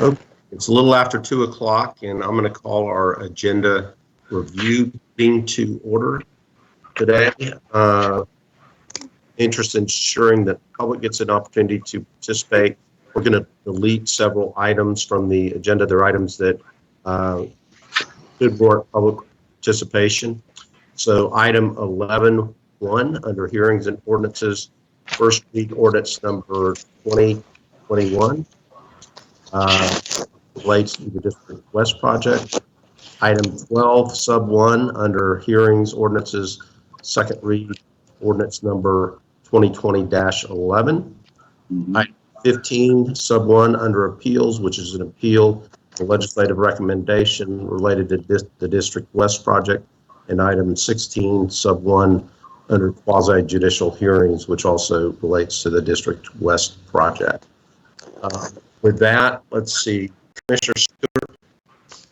Okay. It's a little after 2 o'clock, and I'm going to call our agenda review meeting to order today. Interest in ensuring that the public gets an opportunity to participate. We're going to delete several items from the agenda. They're items that should warrant public participation. So item 11.1 under hearings and ordinances, first read ordinance number 2021. Relates to the District West project. Item 12, sub 1 under hearings, ordinances, second read, ordinance number 2020-11. Item 15, sub 1 under appeals, which is an appeal, a legislative recommendation related to the District West project. And item 16, sub 1 under quasi judicial hearings, which also relates to the District West project. With that, let's see. Commissioner Stewart,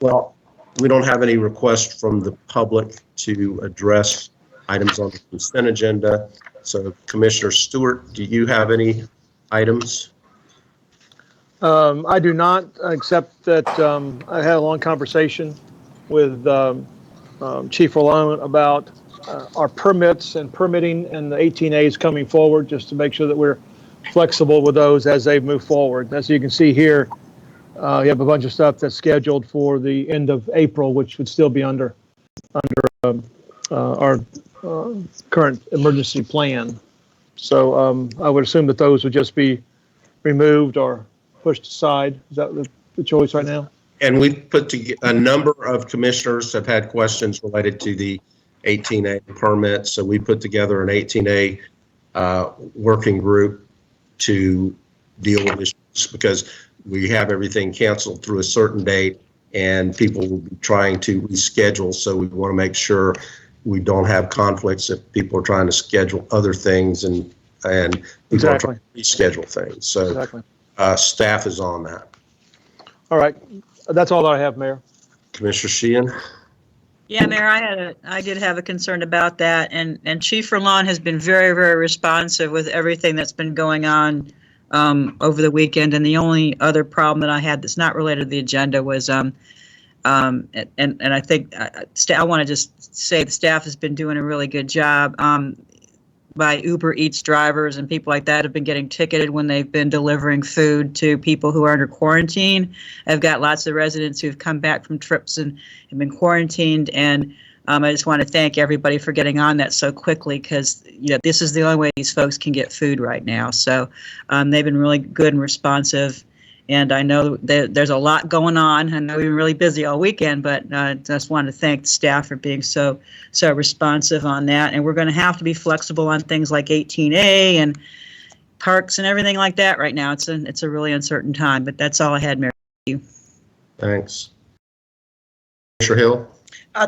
well, we don't have any requests from the public to address items on the consent agenda. So, Commissioner Stewart, do you have any items? I do not, except that I had a long conversation with Chief Rolone about our permits and permitting and the 18As coming forward, just to make sure that we're flexible with those as they move forward. As you can see here, you have a bunch of stuff that's scheduled for the end of April, which would still be under our current emergency plan. So I would assume that those would just be removed or pushed aside. Is that the choice right now? And we've put together, a number of commissioners have had questions related to the 18A permits. So we put together an 18A working group to deal with issues because we have everything canceled through a certain date and people will be trying to reschedule. So we want to make sure we don't have conflicts if people are trying to schedule other things and people are trying to reschedule things. So staff is on that. All right. That's all that I have, Mayor. Commissioner Sheehan? Yeah, Mayor, I did have a concern about that, and Chief Rolone has been very, very responsive with everything that's been going on over the weekend. And the only other problem that I had that's not related to the agenda was, and I think I want to just say the staff has been doing a really good job. By Uber Eats drivers and people like that have been getting ticketed when they've been delivering food to people who are under quarantine. I've got lots of residents who've come back from trips and have been quarantined, and I just want to thank everybody for getting on that so quickly because this is the only way these folks can get food right now. So they've been really good and responsive. And I know that there's a lot going on. I know we've been really busy all weekend, but I just wanted to thank the staff for being so responsive on that. And we're going to have to be flexible on things like 18A and parks and everything like that right now. It's a really uncertain time, but that's all I had, Mayor. Thank you. Thanks. Commissioner Hill?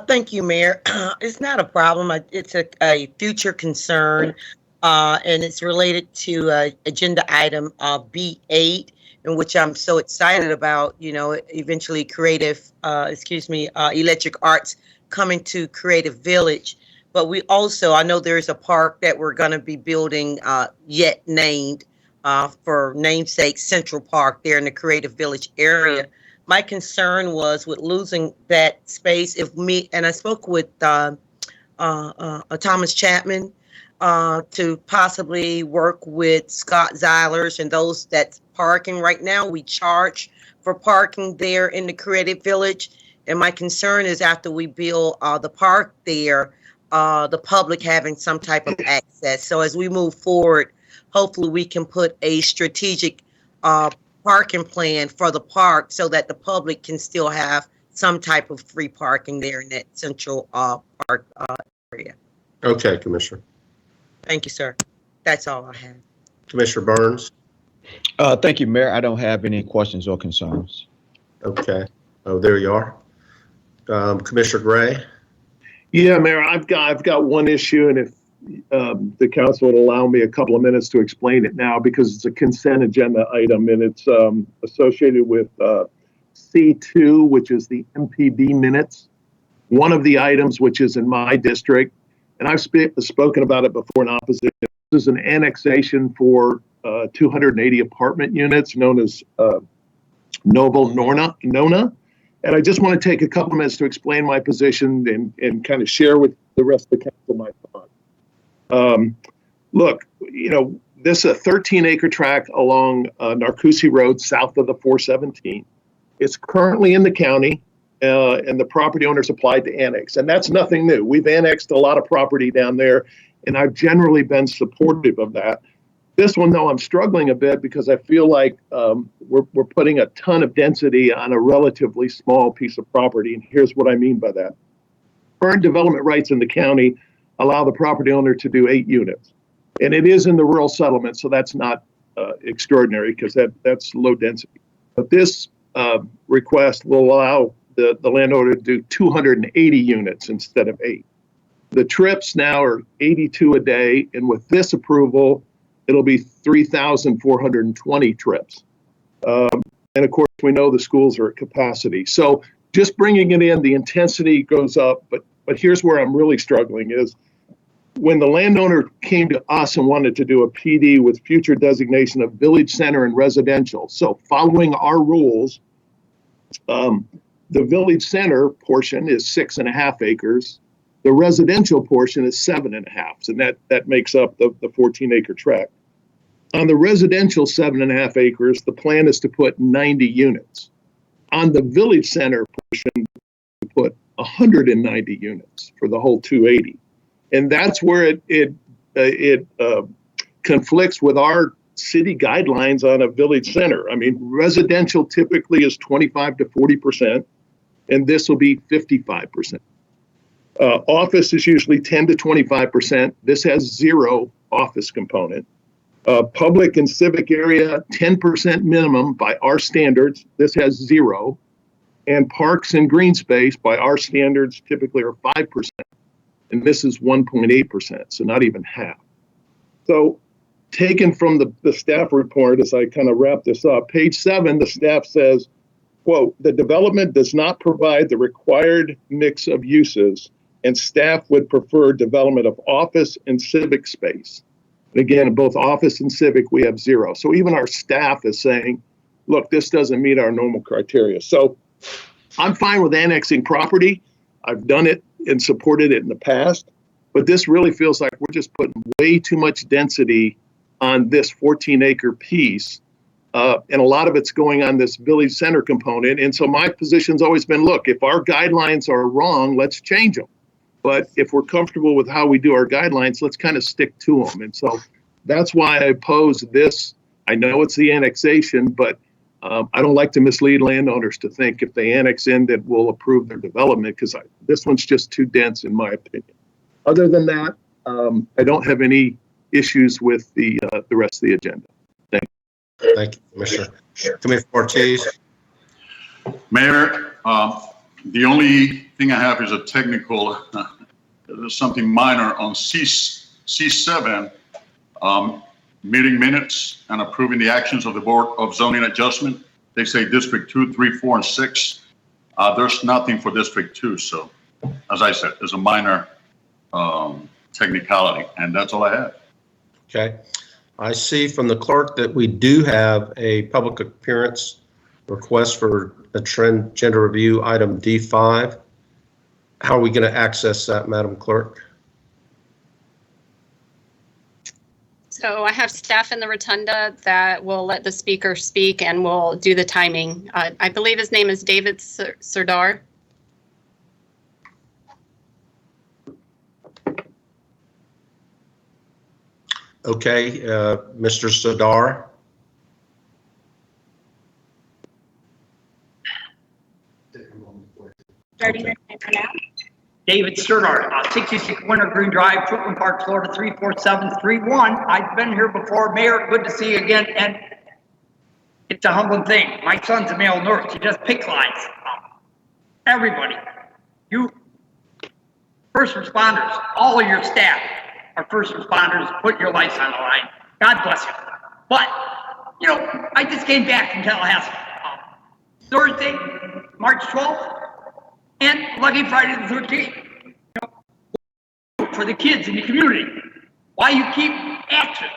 Thank you, Mayor. It's not a problem. It's a future concern, and it's related to agenda item B8. In which I'm so excited about, eventually electric arts coming to Creative Village. But we also, I know there's a park that we're going to be building yet named for namesake Central Park there in the Creative Village area. My concern was with losing that space. And I spoke with Thomas Chapman to possibly work with Scott Zeilers and those that's parking. Right now, we charge for parking there in the Creative Village. And my concern is after we build the park there, the public having some type of access. So as we move forward, hopefully we can put a strategic parking plan for the park so that the public can still have some type of free parking there in that central park area. Okay, Commissioner. Thank you, sir. That's all I have. Commissioner Burns? Thank you, Mayor. I don't have any questions or concerns. Okay. Oh, there you are. Commissioner Gray? Yeah, Mayor, I've got one issue, and if the council would allow me a couple of minutes to explain it now, because it's a consent agenda item, and it's associated with C2, which is the MPD minutes. One of the items, which is in my district, and I've spoken about it before in opposition. This is an annexation for 280 apartment units known as Noble Nona. And I just want to take a couple of minutes to explain my position and kind of share with the rest of the council my thoughts. Look, this is a 13-acre tract along Narcoossee Road south of the 417. It's currently in the county, and the property owners applied to annex. And that's nothing new. We've annexed a lot of property down there, and I've generally been supportive of that. This one, though, I'm struggling a bit because I feel like we're putting a ton of density on a relatively small piece of property, and here's what I mean by that. Current development rights in the county allow the property owner to do 8 units, and it is in the rural settlement, so that's not extraordinary because that's low density. But this request will allow the landowner to do 280 units instead of 8. The trips now are 82 a day, and with this approval, it'll be 3,420 trips. And of course, we know the schools are at capacity. So just bringing it in, the intensity goes up. But here's where I'm really struggling is when the landowner came to us and wanted to do a PD with future designation of village center and residential. So following our rules, the village center portion is 6.5 acres. The residential portion is 7.5, and that makes up the 14-acre tract. On the residential 7.5 acres, the plan is to put 90 units. On the village center portion, to put 190 units for the whole 280, and that's where it conflicts with our city guidelines on a village center. I mean, residential typically is 25 to 40%, and this will be 55%. Office is usually 10 to 25%. This has 0 office component. Public and civic area, 10% minimum by our standards. This has 0. And parks and green space by our standards typically are 5%. And this is 1.8%, so not even half. So taken from the staff report, as I kind of wrap this up, page 7, the staff says, quote, the development does not provide the required mix of uses, and staff would prefer development of office and civic space. And again, in both office and civic, we have 0. So even our staff is saying, look, this doesn't meet our normal criteria. So I'm fine with annexing property. I've done it and supported it in the past, but this really feels like we're just putting way too much density on this 14-acre piece. And a lot of it's going on this village center component. And so my position's always been, look, if our guidelines are wrong, let's change them. But if we're comfortable with how we do our guidelines, let's kind of stick to them. And so that's why I oppose this. I know it's the annexation, but I don't like to mislead landowners to think if they annex in that we'll approve their development, because this one's just too dense in my opinion. Other than that, I don't have any issues with the rest of the agenda. Thank you. Thank you, Commissioner. Commissioner Ortiz. Mayor, the only thing I have is a technical, something minor on C7, meeting minutes and approving the actions of the Board of Zoning Adjustment. They say District 2, 3, 4, and 6. There's nothing for District 2. So, as I said, there's a minor technicality, and that's all I have. Okay. I see from the clerk that we do have a public appearance request for a trend gender review, item D5. How are we going to access that, Madam Clerk? So I have staff in the rotunda that will let the speaker speak and will do the timing. I believe his name is David Serdar. Okay, Mr. Sadar. David Sturdart, 66 Winter Green Drive, Fruitland Park, Florida, 34731. I've been here before. Mayor, good to see you again. And it's a humbling thing. My son's a male nurse. He does PICC lines. Everybody, you first responders, all of your staff are first responders. Put your lives on the line. God bless you. But, you know, I just came back from Tallahassee. Thursday, March 12th. And Lucky Friday the 13th, you know, for the kids in the community. Why you keep action?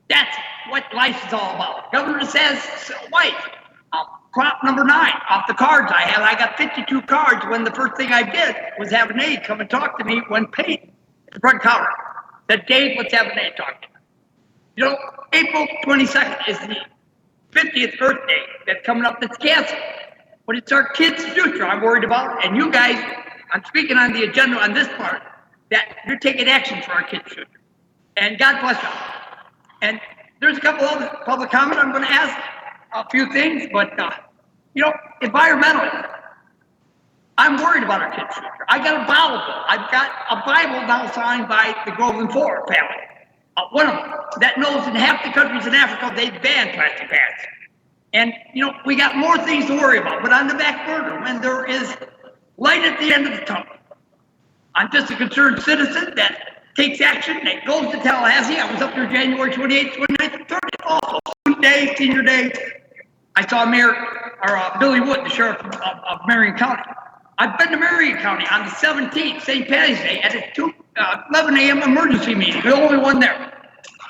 That's what life is all about. Governor says, so life. crop number 9 off the cards I had. I got 52 cards when the first thing I did was have an aide come and talk to me when paid at the front counter. Said, Dave, let's have an aide talk to me. You know, April 22nd is the 50th birthday that's coming up that's canceled. But it's our kids' future I'm worried about. And you guys, I'm speaking on the agenda on this part, that you're taking action for our kids' future. And God bless you. And there's a couple other public comment I'm going to ask a few things, but you know, environmentally, I'm worried about our kids' future. I got a Bible. I've got a Bible now signed by the Groveland Four family. One of them that knows in half the countries in Africa they ban plastic bags. And you know, we got more things to worry about. But on the back burner, when there is light at the end of the tunnel, I'm just a concerned citizen that takes action, that goes to Tallahassee. I was up there January 28th, 29th, and 30th also. Student Day, Senior Day. I saw Billy Wood, the sheriff of Marion County. I've been to Marion County on the 17th, St. Patty's Day, at a 11 a.m. emergency meeting, the only one there.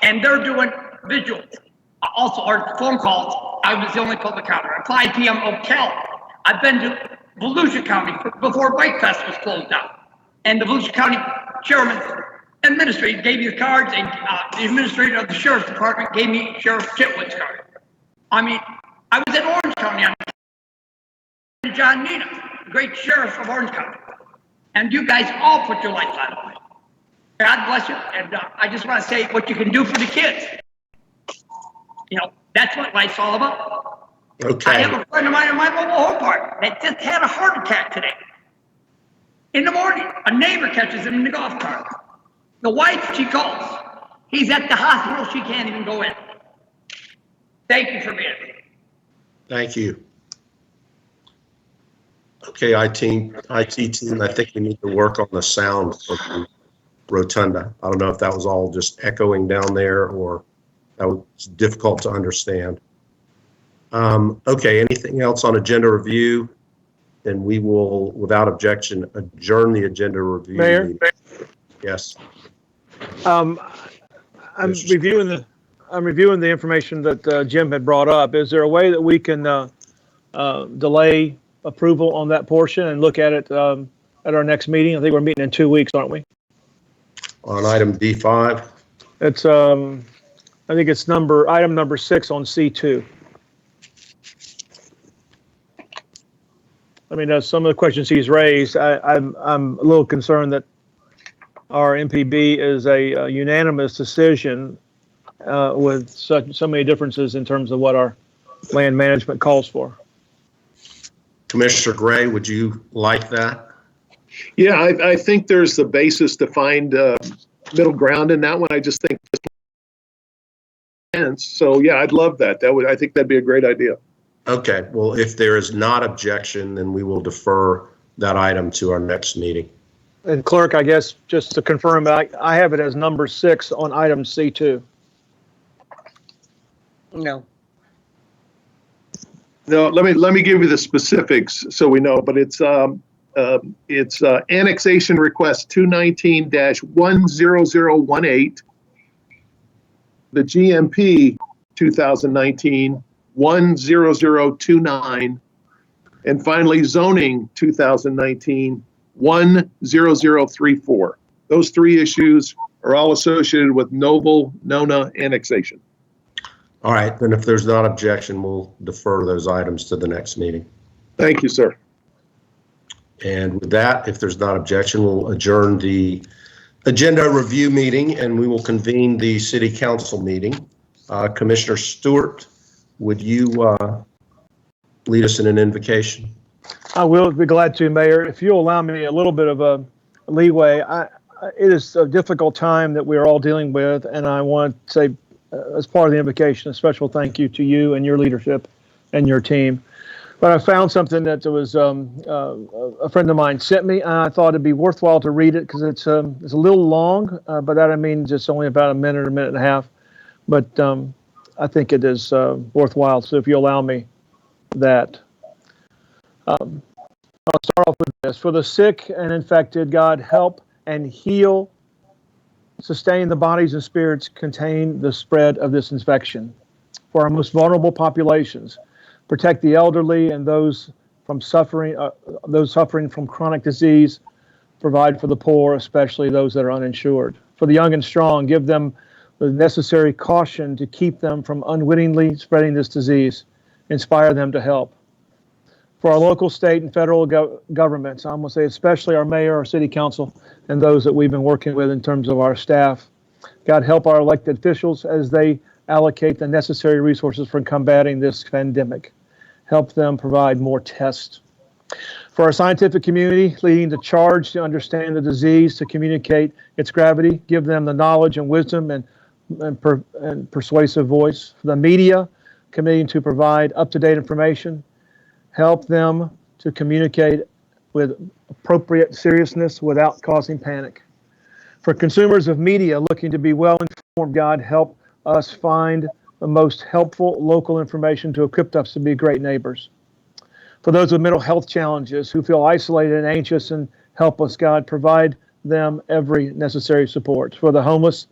And they're doing visuals. Also, our phone calls, I was the only public comment. At 5 p.m. Ocala. I've been to Volusia County before Bike Fest was closed down. And the Volusia County chairman administrator gave me the cards, and the administrator of the sheriff's department gave me Sheriff Chitwood's card. I mean, I was in Orange County on John Nina, the great sheriff of Orange County. And you guys all put your lights on. God bless you. And I just want to say what you can do for the kids. You know, that's what life's all about. Okay. I have a friend of mine in my mobile home park that just had a heart attack today. In the morning, a neighbor catches him in the golf cart. The wife, she calls. He's at the hospital. She can't even go in. Thank you for being here. Thank you. Okay, IT team, I think we need to work on the sound of the rotunda. I don't know if that was all just echoing down there or that was difficult to understand. Okay, anything else on agenda review? Then we will, without objection, adjourn the agenda review. Mayor? Meeting. Yes. I'm reviewing the information that Jim had brought up. Is there a way that we can delay approval on that portion and look at it at our next meeting? I think we're meeting in 2 weeks, aren't we? On item D5. It's I think it's item number 6 on C2. I mean, some of the questions he's raised, I'm a little concerned that our MPB is a unanimous decision with so many differences in terms of what our land management calls for. Commissioner Gray, would you like that? Yeah, I think there's the basis to find middle ground in that one. I just think, so yeah, I'd love that. I think that'd be a great idea. Okay, well, if there is not objection, then we will defer that item to our next meeting. And clerk, I guess, just to confirm, I have it as number 6 on item C2. No. No, let me give you the specifics so we know, but it's annexation request 219-10018, the GMP 2019-10029, and finally zoning 2019-10034. Those 3 issues are all associated with Noble-Nona annexation. All right, then if there's not objection, we'll defer those items to the next meeting. Thank you, sir. And with that, if there's not objection, we'll adjourn the agenda review meeting and we will convene the city council meeting. Commissioner Stewart, would you lead us in an invocation? I will be glad to, Mayor. If you'll allow me a little bit of a leeway, it is a difficult time that we're all dealing with, and I want to say, as part of the invocation, a special thank you to you and your leadership and your team. But I found something that was a friend of mine sent me, and I thought it'd be worthwhile to read it because it's a little long, but that I mean just only about a minute and a half. But I think it is worthwhile. So if you allow me that. I'll start off with this. For the sick and infected, God help and heal, sustain the bodies and spirits contain the spread of this infection. For our most vulnerable populations, protect the elderly and those suffering from chronic disease, provide for the poor, especially those that are uninsured. For the young and strong, give them the necessary caution to keep them from unwittingly spreading this disease, inspire them to help. For our local, state, and federal governments, I'm going to say especially our mayor, our city council, and those that we've been working with in terms of our staff. God, help our elected officials as they allocate the necessary resources for combating this pandemic. Help them provide more tests. For our scientific community, leading the charge to understand the disease, to communicate its gravity, give them the knowledge and wisdom and persuasive voice. For the media, committing to provide up-to-date information, help them to communicate with appropriate seriousness without causing panic. For consumers of media looking to be well informed, God, help us find the most helpful local information to equip us to be great neighbors. For those with mental health challenges who feel isolated and anxious, and help us, God, provide them every necessary support. For the homeless,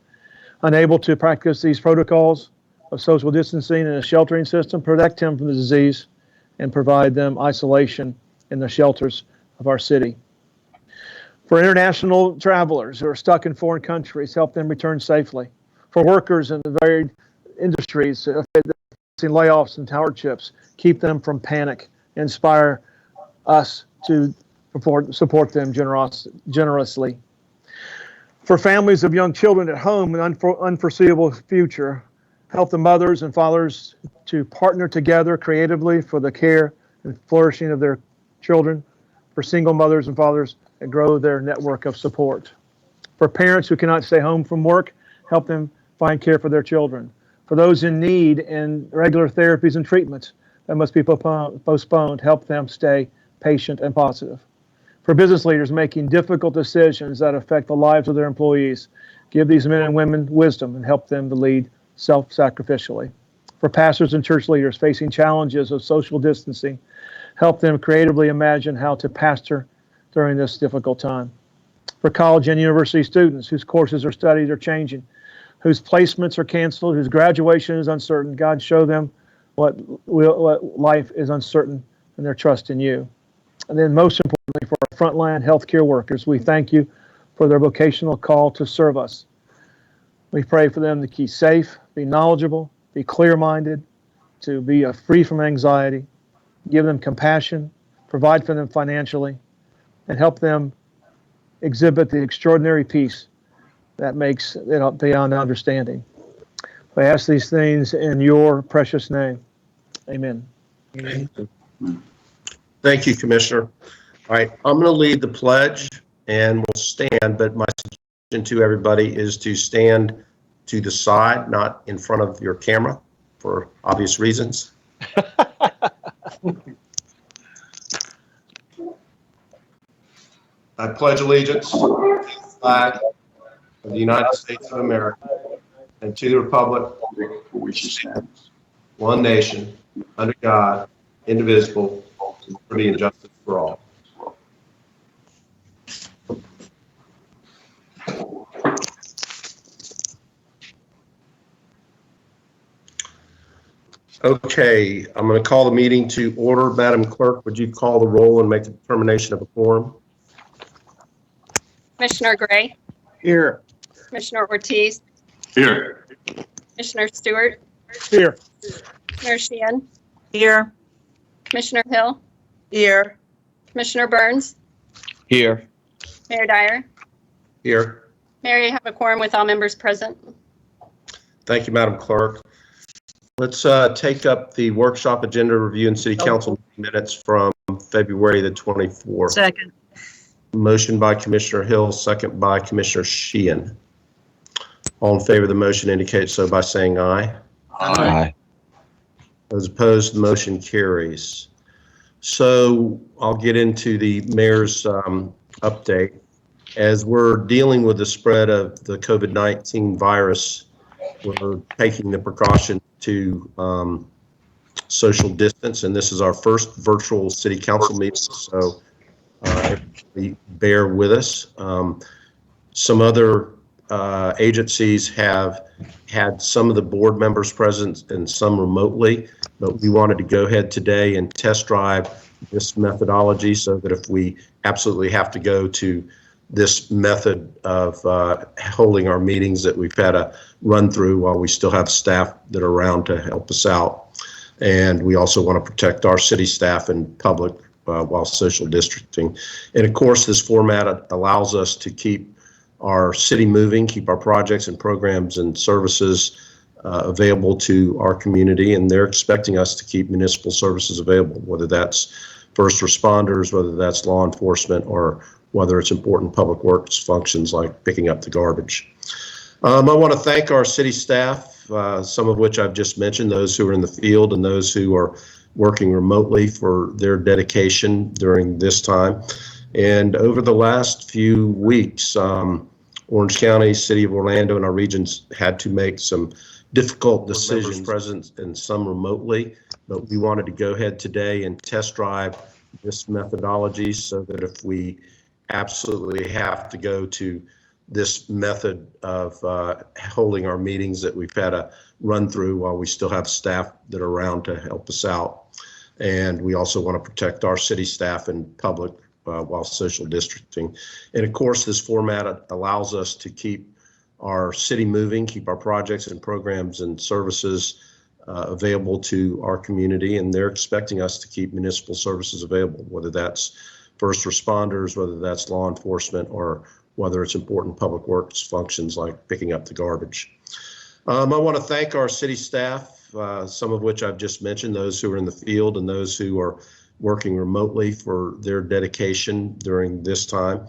unable to practice these protocols of social distancing and a sheltering system, protect them from the disease and provide them isolation in the shelters of our city. For international travelers who are stuck in foreign countries, help them return safely. For workers in the varied industries facing layoffs and hardships, keep them from panic. Inspire us to support them generously. For families of young children at home in an unforeseeable future, help the mothers and fathers to partner together creatively for the care and flourishing of their children. For single mothers and fathers, and grow their network of support. For parents who cannot stay home from work, help them find care for their children. For those in need in regular therapies and treatments that must be postponed, help them stay patient and positive. For business leaders making difficult decisions that affect the lives of their employees, give these men and women wisdom and help them to lead self-sacrificially. For pastors and church leaders facing challenges of social distancing, help them creatively imagine how to pastor during this difficult time. For college and university students whose courses or studies are changing, whose placements are canceled, whose graduation is uncertain, God, show them what life is uncertain and their trust in you. And then most importantly, for our frontline healthcare workers, we thank you for their vocational call to serve us. We pray for them to keep safe, be knowledgeable, be clear-minded, to be free from anxiety, give them compassion, provide for them financially, and help them exhibit the extraordinary peace that makes it beyond understanding. I ask these things in your precious name. Amen. Thank you, Commissioner. All right, I'm going to lead the pledge and we'll stand, but my suggestion to everybody is to stand to the side, not in front of your camera for obvious reasons. I pledge allegiance to the flag of the United States of America and to the republic for which it stands, one nation, under God, indivisible, with liberty and justice for all. Okay, I'm going to call the meeting to order. Madam Clerk, would you call the roll and make a determination of a quorum? Commissioner Gray, Here. Commissioner Ortiz, Here. Commissioner Stewart, Here. Commissioner Sheehan, Here. Commissioner Hill, Here. Commissioner Burns, Here. Mayor Dyer. Here. Mayor, you have a quorum with all members present. Thank you, Madam Clerk. Let's take up the workshop agenda review and city council minutes from February the 24th. Second. Motion by Commissioner Hill, second by Commissioner Sheehan. All in favor of the motion indicate so by saying aye. Aye. Those opposed, the motion carries. So I'll get into the mayor's update. As we're dealing with the spread of the COVID-19 virus, we're taking the precaution to social distance, and this is our first virtual city council meeting, so everybody bear with us. Some other agencies have had some of the board members present and some remotely, but we wanted to go ahead today and test drive this methodology so that if we absolutely have to go to this method of holding our meetings, that we've had a run through while we still have staff that are around to help us out. And we also want to protect our city staff and public while social districting. And of course, this format allows us to keep our city moving, keep our projects and programs and services available to our community, and they're expecting us to keep municipal services available, whether that's first responders, whether that's law enforcement, or whether it's important public works functions like picking up the garbage. I want to thank our city staff, some of which I've just mentioned, those who are in the field and those who are working remotely, for their dedication during this time. And over the last few weeks, Orange County, City of Orlando, and our regions had to make some difficult decisions, present and some remotely, but we wanted to go ahead today and test drive this methodology so that if we absolutely have to go to this method of holding our meetings, that we've had a run through while we still have staff that are around to help us out. And we also want to protect our city staff and public while social districting. And of course, this format allows us to keep our city moving, keep our projects and programs and services available to our community, and they're expecting us to keep municipal services available, whether that's first responders, whether that's law enforcement, or whether it's important public works functions like picking up the garbage. I want to thank our city staff, some of which I've just mentioned, those who are in the field and those who are working remotely, for their dedication during this time.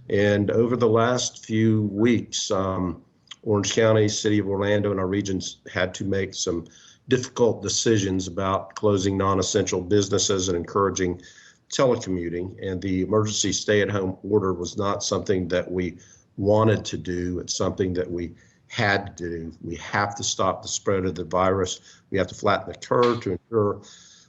And over the last few weeks, Orange County, City of Orlando, and our regions had to make some difficult decisions about closing non-essential businesses and encouraging telecommuting. And the emergency stay-at-home order was not something that we wanted to do. It's something that we had to do. We have to stop the spread of the virus. We have to flatten the curve to ensure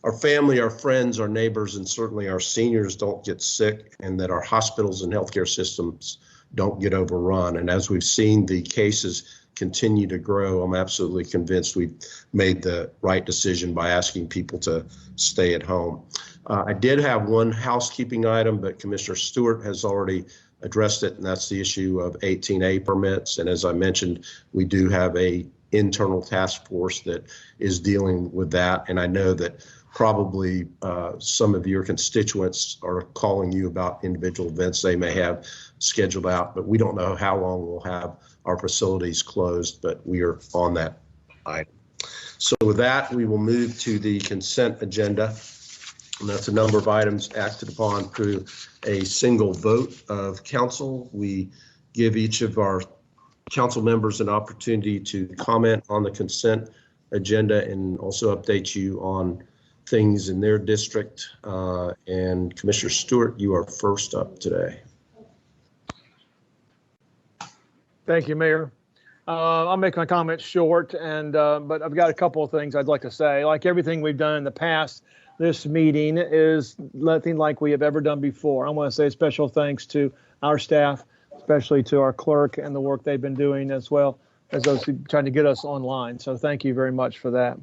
our family, our friends, our neighbors, and certainly our seniors don't get sick, and that our hospitals and healthcare systems don't get overrun. And as we've seen the cases continue to grow, I'm absolutely convinced we've made the right decision by asking people to stay at home. I did have one housekeeping item, but Commissioner Stewart has already addressed it, and that's the issue of 18A permits. And as I mentioned, we do have a internal task force that is dealing with that. And I know that probably some of your constituents are calling you about individual events they may have scheduled out, but we don't know how long we'll have our facilities closed, but we are on that item. So with that, we will move to the consent agenda. And that's a number of items acted upon through a single vote of council. We give each of our council members an opportunity to comment on the consent agenda and also update you on things in their district. And Commissioner Stewart, you are first up today. Thank you, Mayor. I'll make my comments short, and but I've got a couple of things I'd like to say. Like everything we've done in the past, this meeting is nothing like we have ever done before. I want to say special thanks to our staff, especially to our clerk and the work they've been doing, as well as those who trying to get us online. So thank you very much for that.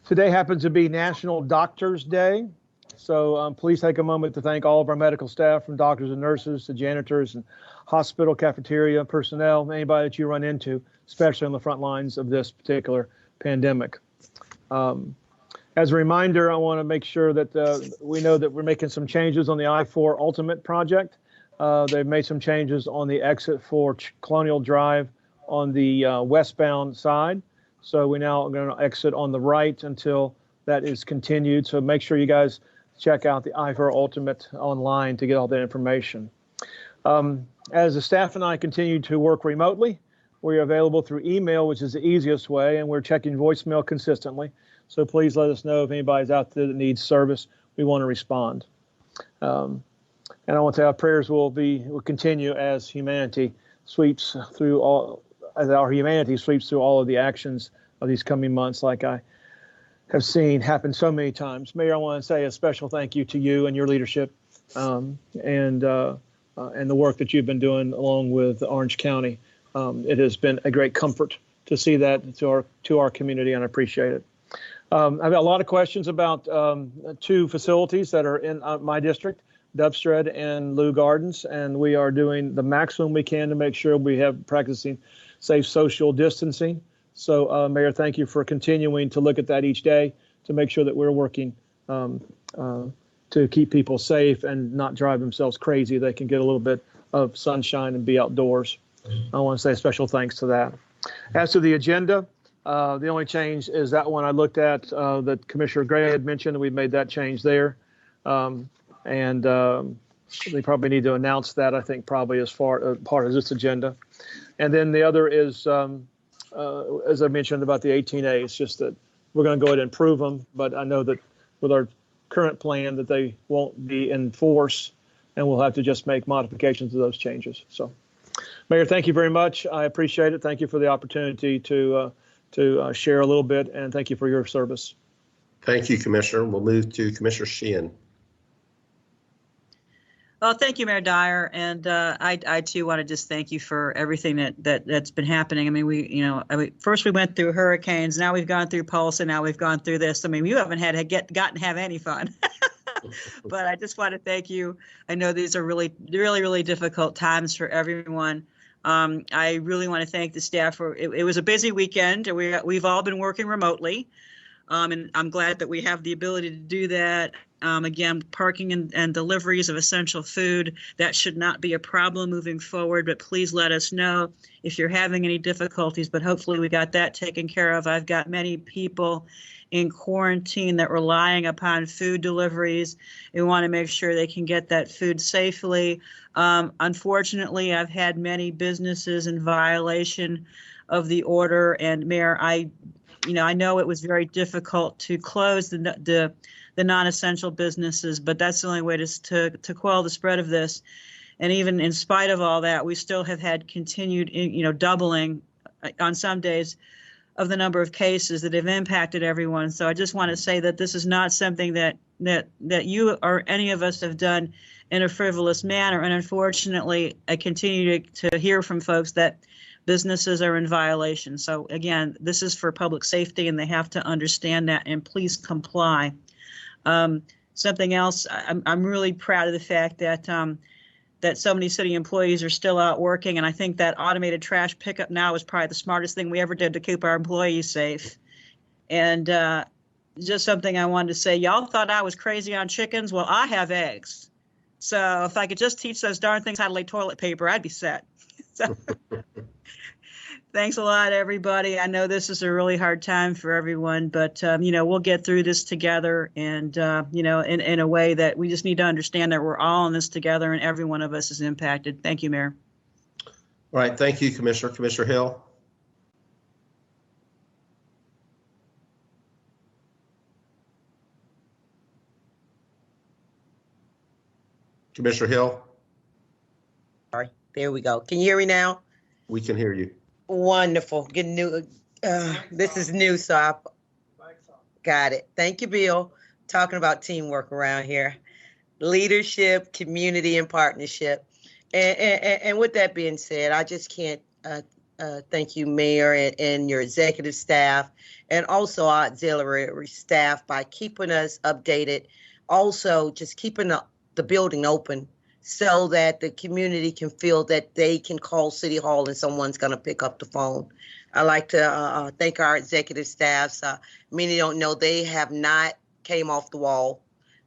Today happens to be National Doctors Day. So please take a moment to thank all of our medical staff, from doctors and nurses to janitors and hospital cafeteria personnel, anybody that you run into, especially on the front lines of this particular pandemic. As a reminder, I want to make sure that we know that we're making some changes on the I-4 Ultimate project. They've made some changes on the exit for Colonial Drive on the westbound side. So we now are going to exit on the right until that is continued. So make sure you guys check out the I-4 Ultimate online to get all that information. As the staff and I continue to work remotely, we're available through email, which is the easiest way, and we're checking voicemail consistently. So please let us know if anybody's out there that needs service. We want to respond. And I want to say our prayers will continue as humanity sweeps through all, as our humanity sweeps through all of the actions of these coming months, like I have seen happen so many times. Mayor, I want to say a special thank you to you and your leadership, and and the work that you've been doing along with Orange County. It has been a great comfort to see that to our community, and I appreciate it. I've got a lot of questions about two facilities that are in my district, Dubstred and Lou Gardens, and we are doing the maximum we can to make sure we have practicing safe social distancing. So, Mayor, thank you for continuing to look at that each day to make sure that we're working to keep people safe and not drive themselves crazy. They can get a little bit of sunshine and be outdoors. I want to say a special thanks to that. As to the agenda, the only change is that one I looked at that Commissioner Gray had mentioned. We made that change there. And they probably need to announce that, I think, probably as part of this agenda. And then the other is, as I mentioned about the 18As, just that we're going to go ahead and prove them. But I know that with our current plan that they won't be in force, and we'll have to just make modifications to those changes. So, Mayor, thank you very much. I appreciate it. Thank you for the opportunity to share a little bit, and thank you for your service. Thank you, Commissioner. We'll move to Commissioner Sheehan. Well, thank you, Mayor Dyer, and I too want to just thank you for everything that's been happening. I mean, first we went through hurricanes, now we've gone through Pulse, and now we've gone through this. I mean, you haven't gotten to have any fun. But I just want to thank you. I know these are really, really, really difficult times for everyone. I really want to thank the staff for it was a busy weekend, and we've all been working remotely. And I'm glad that we have the ability to do that. Again, parking and deliveries of essential food, that should not be a problem moving forward, but please let us know if you're having any difficulties, but hopefully we got that taken care of. I've got many people in quarantine that relying upon food deliveries. We want to make sure they can get that food safely. Unfortunately, I've had many businesses in violation of the order, and Mayor, I know it was very difficult to close the non-essential businesses, but that's the only way to quell the spread of this. And even in spite of all that, we still have had continued, doubling on some days of the number of cases that have impacted everyone. So I just want to say that this is not something that you or any of us have done in a frivolous manner. And unfortunately, I continue to hear from folks that businesses are in violation. So again, this is for public safety, and they have to understand that, and please comply. Something else, I'm really proud of the fact that that so many city employees are still out working, and I think that automated trash pickup now is probably the smartest thing we ever did to keep our employees safe. And just something I wanted to say, y'all thought I was crazy on chickens. Well, I have eggs. So if I could just teach those darn things how to lay toilet paper, I'd be set. So thanks a lot, everybody. I know this is a really hard time for everyone, but, we'll get through this together, and, in a way that we just need to understand that we're all in this together and every one of us is impacted. Thank you, Mayor. All right. Thank you, Commissioner. Commissioner Hill. Commissioner Hill. Sorry, there we go. Can you hear me now? We can hear you. Wonderful. Getting new. This is new, so I got it. Thank you, Bill. Talking about teamwork around here, leadership, community, and partnership. And with that being said, I just can't thank you, Mayor, and your executive staff, and also our auxiliary staff by keeping us updated. Also, just keeping the building open, so that the community can feel that they can call City Hall and someone's going to pick up the phone. I like to thank our executive staffs. Many don't know they have not came off the wall.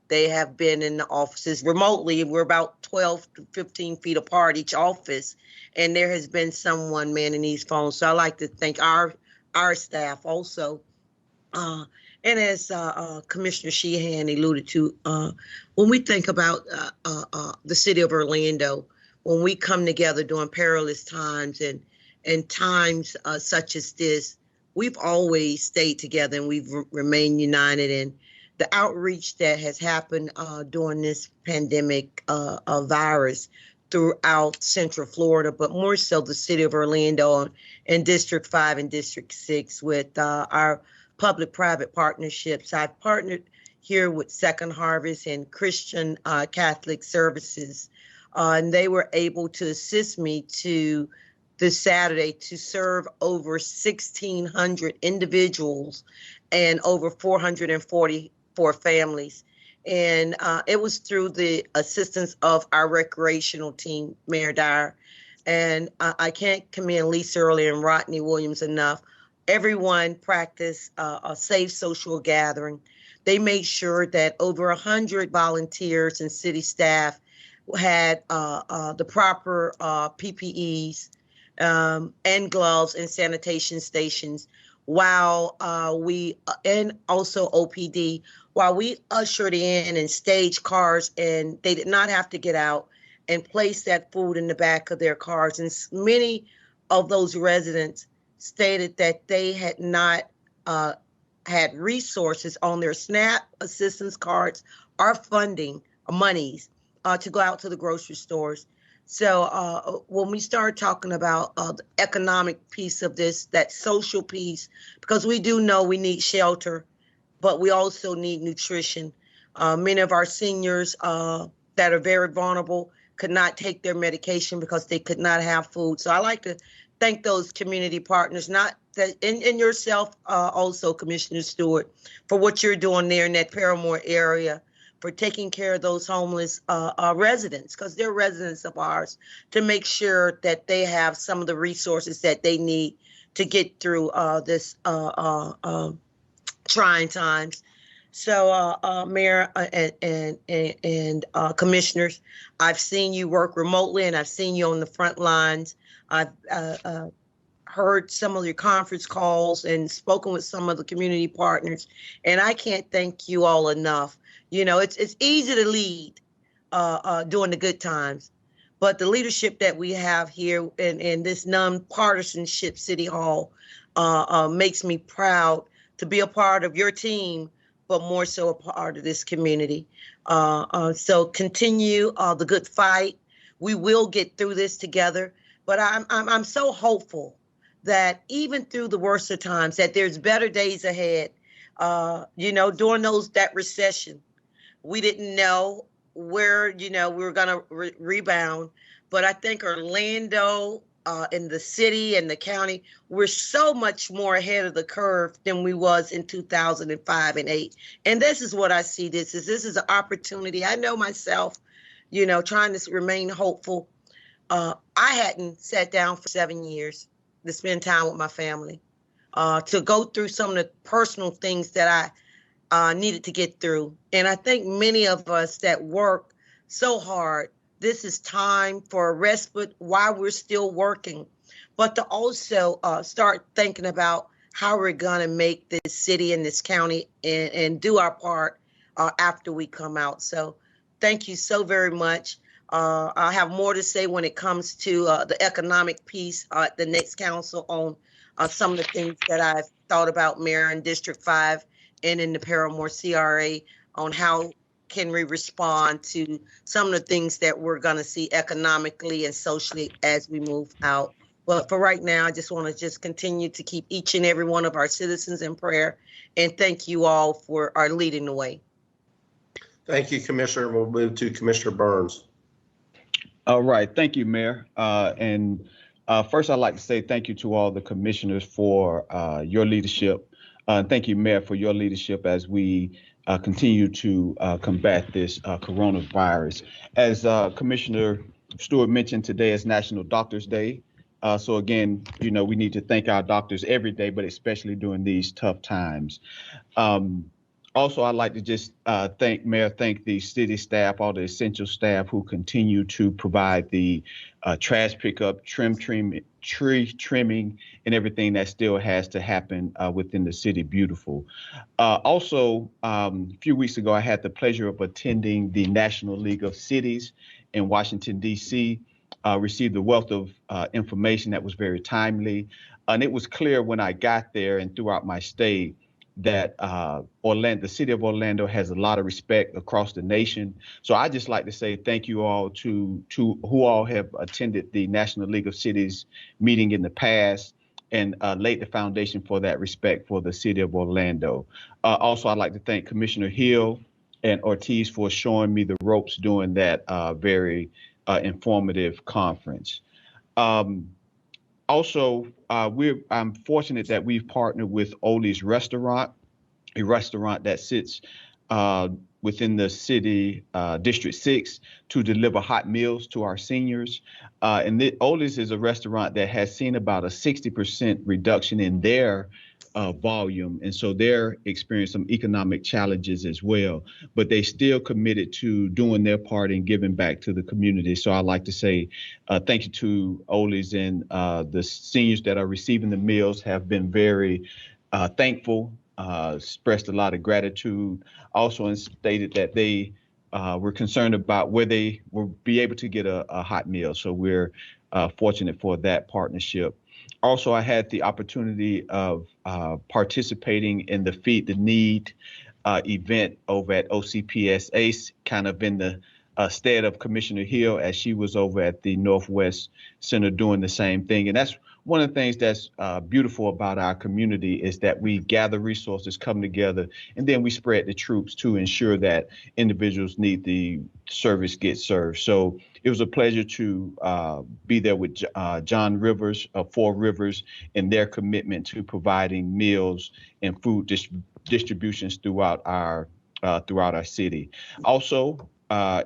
They have been in the offices remotely. We're about 12 to 15 feet apart each office, and there has been someone manning these phones. So I like to thank our staff also. And as Commissioner Sheehan alluded to, when we think about the city of Orlando, when we come together during perilous times and times such as this, we've always stayed together and we've remained united. And the outreach that has happened during this pandemic virus throughout Central Florida, but more so the city of Orlando and District 5 and District 6 with our public-private partnerships. I've partnered here with Second Harvest and Christian Catholic Services and they were able to assist me to this Saturday to serve over 1,600 individuals and over 444 families. And it was through the assistance of our recreational team, Mayor Dyer. And I can't commend Lisa Early and Rodney Williams enough. Everyone practiced a safe social gathering. They made sure that over 100 volunteers and city staff had the proper PPEs and gloves and sanitation stations while and also OPD, while we ushered in and staged cars, and they did not have to get out and place that food in the back of their cars. And many of those residents stated that they had not had resources on their SNAP assistance cards or funding monies to go out to the grocery stores. So when we start talking about the economic piece of this, that social piece, because we do know we need shelter, but we also need nutrition. Many of our seniors that are very vulnerable could not take their medication because they could not have food. So I like to thank those community partners, not that in yourself also, Commissioner Stewart, for what you're doing there in that Paramore area, for taking care of those homeless residents, because they're residents of ours, to make sure that they have some of the resources that they need to get through this trying times. So, Mayor and commissioners, I've seen you work remotely, and I've seen you on the front lines. I've heard some of your conference calls and spoken with some of the community partners, and I can't thank you all enough. You know, it's easy to lead during the good times, but the leadership that we have here in this nonpartisanship City Hall makes me proud to be a part of your team, but more so a part of this community. So continue the good fight. We will get through this together, but I'm so hopeful that even through the worst of times, that there's better days ahead. You know, during that recession, we didn't know where, we were going to rebound. But I think Orlando and the city and the county, we're so much more ahead of the curve than we was in 2005 and 8. And this is what I see. This is an opportunity. I know myself, trying to remain hopeful. I hadn't sat down for 7 years to spend time with my family, to go through some of the personal things that I needed to get through. And I think many of us that work so hard, this is time for a respite while we're still working, but to also start thinking about how we're going to make this city and this county and do our part after we come out. So thank you so very much. I have more to say when it comes to the economic piece at the next council on some of the things that I've thought about, Mayor, in District 5 and in the Paramore CRA, on how can we respond to some of the things that we're going to see economically and socially as we move out. But for right now, I just want to just continue to keep each and every one of our citizens in prayer, and thank you all for our leading the way. Thank you, Commissioner. We'll move to Commissioner Burns. All right. Thank you, Mayor. First, I'd like to say thank you to all the commissioners for your leadership. Thank you, Mayor, for your leadership as we continue to combat this coronavirus. As Commissioner Stewart mentioned, today is National Doctors Day. So again, we need to thank our doctors every day, but especially during these tough times. Also, I'd like to just thank the city staff, all the essential staff who continue to provide the trash pickup, tree trimming, and everything that still has to happen within the city. Beautiful. Also, a few weeks ago, I had the pleasure of attending the National League of Cities in Washington, D.C., received a wealth of information that was very timely. And it was clear when I got there and throughout my stay that the city of Orlando has a lot of respect across the nation. So I just like to say thank you all to who all have attended the National League of Cities meeting in the past and laid the foundation for that respect for the city of Orlando. Also, I'd like to thank Commissioner Hill and Ortiz for showing me the ropes during that very informative conference. Also, I'm fortunate that we've partnered with Oli's Restaurant, a restaurant that sits within the city, District 6, to deliver hot meals to our seniors. Oli's is a restaurant that has seen about a 60% reduction in their volume. And so they're experiencing some economic challenges as well, but they still committed to doing their part in giving back to the community. So I'd like to say thank you to Oli's, and the seniors that are receiving the meals have been very thankful, expressed a lot of gratitude, also, and stated that they were concerned about where they will be able to get a hot meal. So we're fortunate for that partnership. Also, I had the opportunity of participating in the Feed the Need event over at OCPS ACE, kind of in the stead of Commissioner Hill, as she was over at the Northwest Center doing the same thing. And that's one of the things that's beautiful about our community, is that we gather resources, come together, and then we spread the troops to ensure that individuals need the service get served. So it was a pleasure to be there with John Rivers of Four Rivers, and their commitment to providing meals and food distributions throughout our city. Also,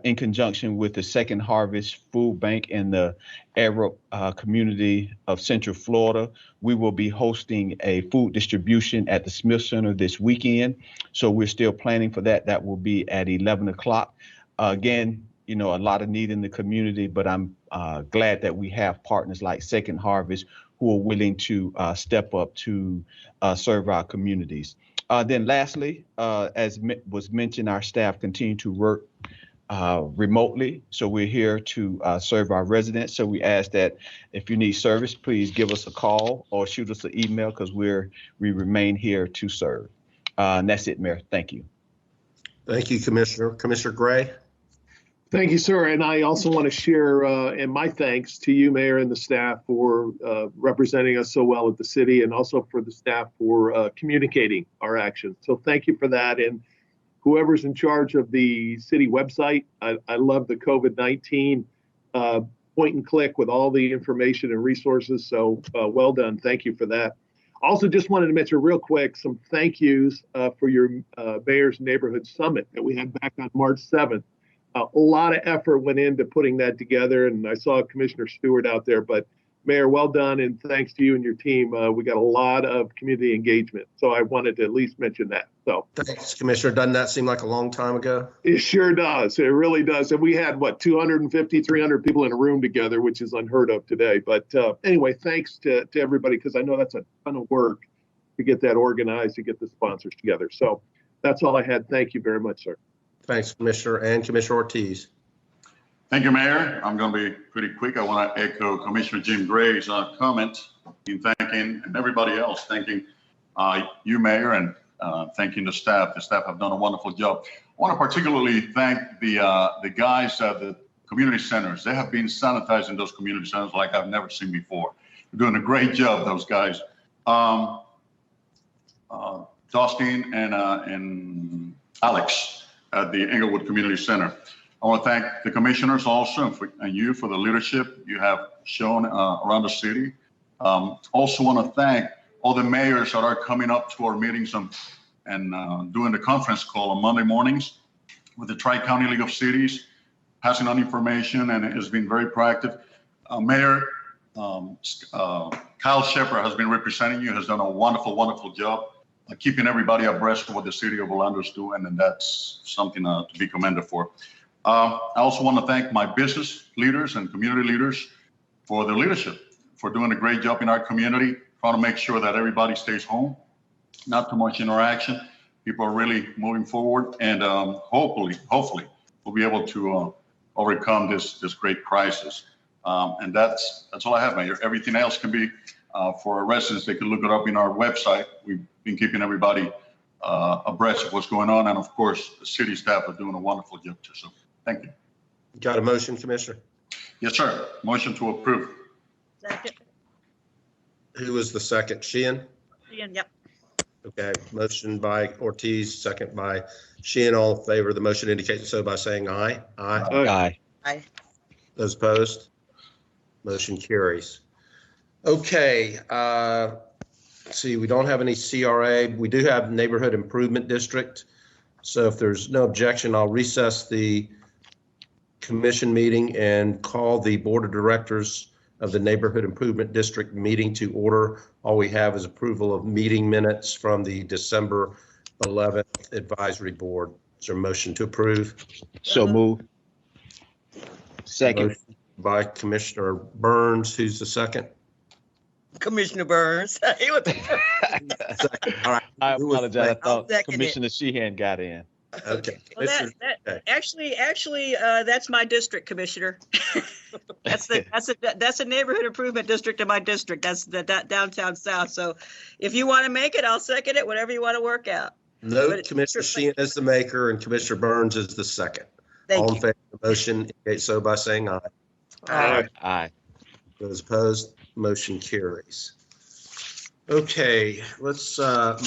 in conjunction with the Second Harvest Food Bank and the Arab community of Central Florida, we will be hosting a food distribution at the Smith Center this weekend. So we're still planning for that. That will be at 11 o'clock. Again, a lot of need in the community, but I'm glad that we have partners like Second Harvest who are willing to step up to serve our communities. Then lastly, as was mentioned, our staff continue to work remotely. So we're here to serve our residents. So we ask that if you need service, please give us a call or shoot us an email, because we remain here to serve. And that's it, Mayor. Thank you. Thank you, Commissioner. Commissioner Gray? Thank you, sir. And I also want to share and my thanks to you, Mayor, and the staff for representing us so well at the city, and also for the staff for communicating our actions. So thank you for that. And whoever's in charge of the city website, I love the COVID-19 point and click with all the information and resources. So well done. Thank you for that. Also, just wanted to mention real quick some thank yous for your Mayor's Neighborhood Summit that we had back on March 7th. A lot of effort went into putting that together, and I saw Commissioner Stewart out there, but Mayor, well done, and thanks to you and your team. We got a lot of community engagement, so I wanted to at least mention that. So Thanks, Commissioner. Doesn't that seem like a long time ago? it sure does. It really does. And we had, 250, 300 people in a room together, which is unheard of today. But anyway, thanks to everybody, because I know that's a ton of work to get that organized, to get the sponsors together. So that's all I had. Thank you very much, sir. Thanks, Commissioner. And Commissioner Ortiz. Thank you, Mayor. I'm going to be pretty quick. I want to echo Commissioner Jim Gray's comment in thanking, and everybody else thanking you, Mayor, and thanking the staff. The staff have done a wonderful job. I want to particularly thank the guys at the community centers. They have been sanitizing those community centers like I've never seen before. They're doing a great job, those guys. Dustin and Alex at the Englewood Community Center. I want to thank the commissioners also, and you for the leadership you have shown around the city. Also want to thank all the mayors that are coming up to our meetings and doing the conference call on Monday mornings with the Tri-County League of Cities, passing on information, and has been very proactive. Mayor Kyle Shepard has been representing you, has done a wonderful, wonderful job keeping everybody abreast of what the city of Orlando is doing, and that's something to be commended for. I also want to thank my business leaders and community leaders for their leadership, for doing a great job in our community, trying to make sure that everybody stays home, not too much interaction. People are really moving forward, and hopefully we'll be able to overcome this great crisis. And that's all I have, Mayor. Everything else can be for our residents. They can look it up in our website. We've been keeping everybody abreast of what's going on, and of course, the city staff are doing a wonderful job too. So, thank you. Got a motion, Commissioner? Yes, sir. Motion to approve. Second. Who was the second? Sheehan? Ian, yep. Okay, motion by Ortiz, second by Sheehan. All in favor of the motion indicate so by saying aye. Aye. Aye. Aye. Those opposed? Motion carries. Okay, let's see, we don't have any CRA. We do have Neighborhood Improvement District. So if there's no objection, I'll recess the commission meeting and call the Board of Directors of the Neighborhood Improvement District meeting to order. All we have is approval of meeting minutes from the December 11th Advisory Board. Is there a motion to approve? So move. Second. Motion by Commissioner Burns. Who's the second? Commissioner Burns. He was- Second. All right. I Who was apologize. I second? thought second it. Commissioner Sheehan got in. Okay. Well, Okay. actually, that's my district, Commissioner. That's a neighborhood improvement district in my district. That's the downtown south. So if you want to make it, I'll second it, whatever you want to work out. Note But- Commissioner Sheehan is the maker and Commissioner Burns is the second. Thank All in you. favor of the motion, indicate so by saying aye. Aye. Those opposed, motion carries. Okay, let's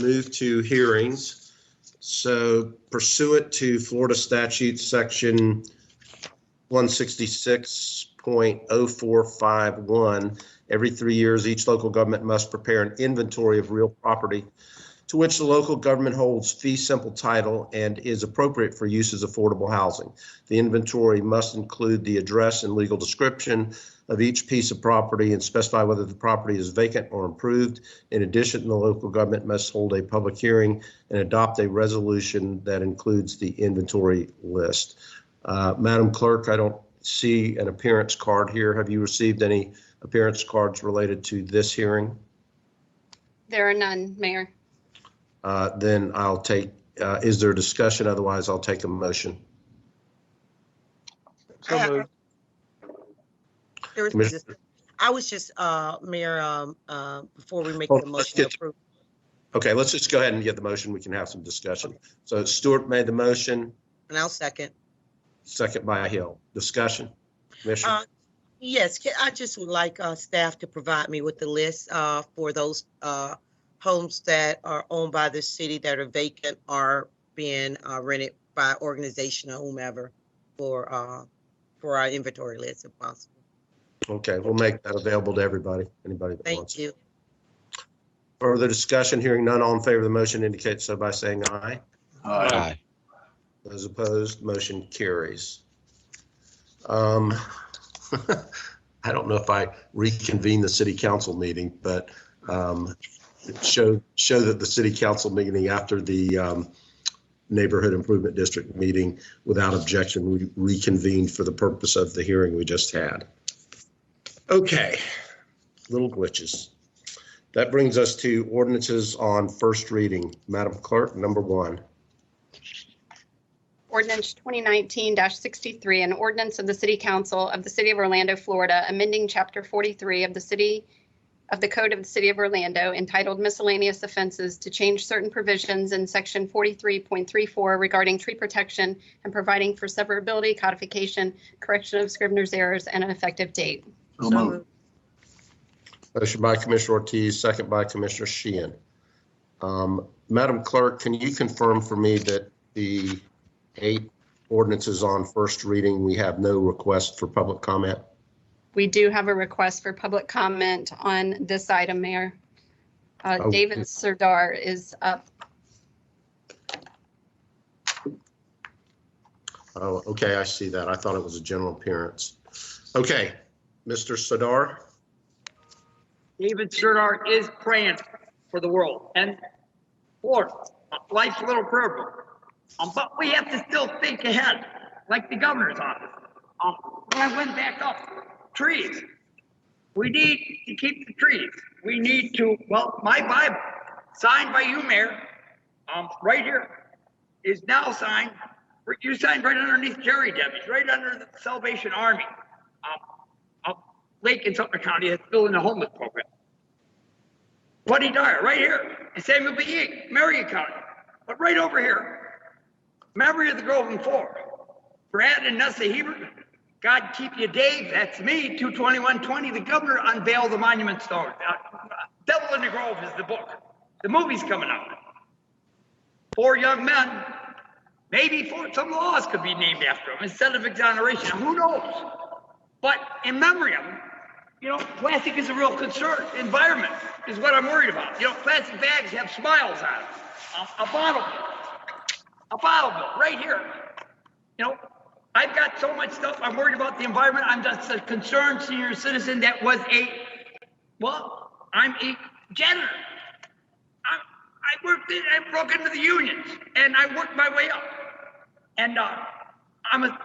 move to hearings. So pursuant to Florida statute section 166.0451, every 3 years, each local government must prepare an inventory of real property to which the local government holds fee simple title and is appropriate for use as affordable housing. The inventory must include the address and legal description of each piece of property and specify whether the property is vacant or improved. In addition, the local government must hold a public hearing and adopt a resolution that includes the inventory list. Madam Clerk, I don't see an appearance card here. Have you received any appearance cards related to this hearing? There are none, Mayor. Then I'll take, is there discussion? Otherwise, I'll take a motion. So moved. There was Commissioner- I was just, Mayor, before we make Hold the on, let's motion to get- approve. Okay, let's just go ahead and get the motion. We can have some discussion. So Stuart made the motion, And I'll second. second by Hill. Discussion? Commissioner? Yes, I just would like staff to provide me with the list for those homes that are owned by the city that are vacant or being rented by organization or whomever for our inventory list if possible. Okay, we'll make that available to everybody, anybody that wants. Thank you. Further discussion, hearing none, all in favor of the motion indicate so by saying aye. Aye. Those opposed, motion carries. I don't know if I reconvene the city council meeting, but show that the city council meeting after the neighborhood improvement district meeting without objection, we reconvened for the purpose of the hearing we just had. Okay, little glitches. That brings us to ordinances on first reading. Madam Clerk, number 1. Ordinance 2019-63, an ordinance of the City Council of the City of Orlando, Florida, amending Chapter 43 of the Code of the City of Orlando entitled Miscellaneous Offenses to change certain provisions in Section 43.34 regarding tree protection and providing for severability, codification, correction of scrivener's errors, and an effective date. So moved. Motion by Commissioner Ortiz, second by Commissioner Sheehan. Madam Clerk, can you confirm for me that the 8 ordinances on first reading, we have no request for public comment? We do have a request for public comment on this item, Mayor. David Serdar is up. Oh, okay, I see that. I thought it was a general appearance. Okay, Mr. Sadar. David Serdar is praying for the world and Lord, life's a little prayer book. But we have to still think ahead, like the governor's office. When I went back up, trees. We need to keep the trees. We need to, well, my Bible, signed by you, Mayor, right here, is now signed. You signed right underneath Jerry Debbie's, right under the Salvation Army. Lake in Sumter County that's building a homeless program. Buddy Dyer, right here, in Samuel B. Yeaton, Marion County. But right over here, memory of the Grove and 4. Brad and Nessa Hebert, God keep you, Dave. That's me, 22120. The governor unveiled the monument stone. Devil in the Grove is the book. The movie's coming out. 4 young men, maybe some laws could be named after them instead of exoneration. Who knows? But in memory of them, plastic is a real concern. Environment is what I'm worried about. Plastic bags have smiles on them. A bottle bill right here. I've got so much stuff. I'm worried about the environment. I'm just a concerned senior citizen that was I'm a janitor. I broke into the unions and I worked my way up. And I'm a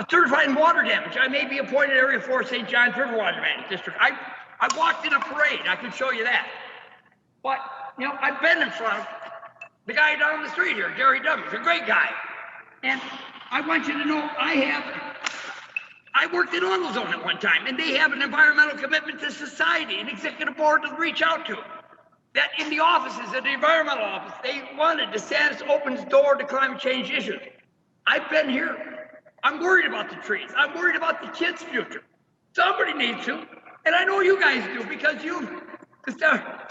certified in water damage. I may be appointed Area 4 St. John's River Water Management District. I walked in a parade. I can show you that. But, I've been in front of the guy down the street here, Jerry W. He's a great guy. And I want you to know I worked in AutoZone at one time, and they have an environmental commitment to society, an executive board to reach out to. That in the offices, at the environmental office, they wanted DeSantis opens door to climate change issues. I've been here. I'm worried about the trees. I'm worried about the kids' future. Somebody needs to, and I know you guys do, because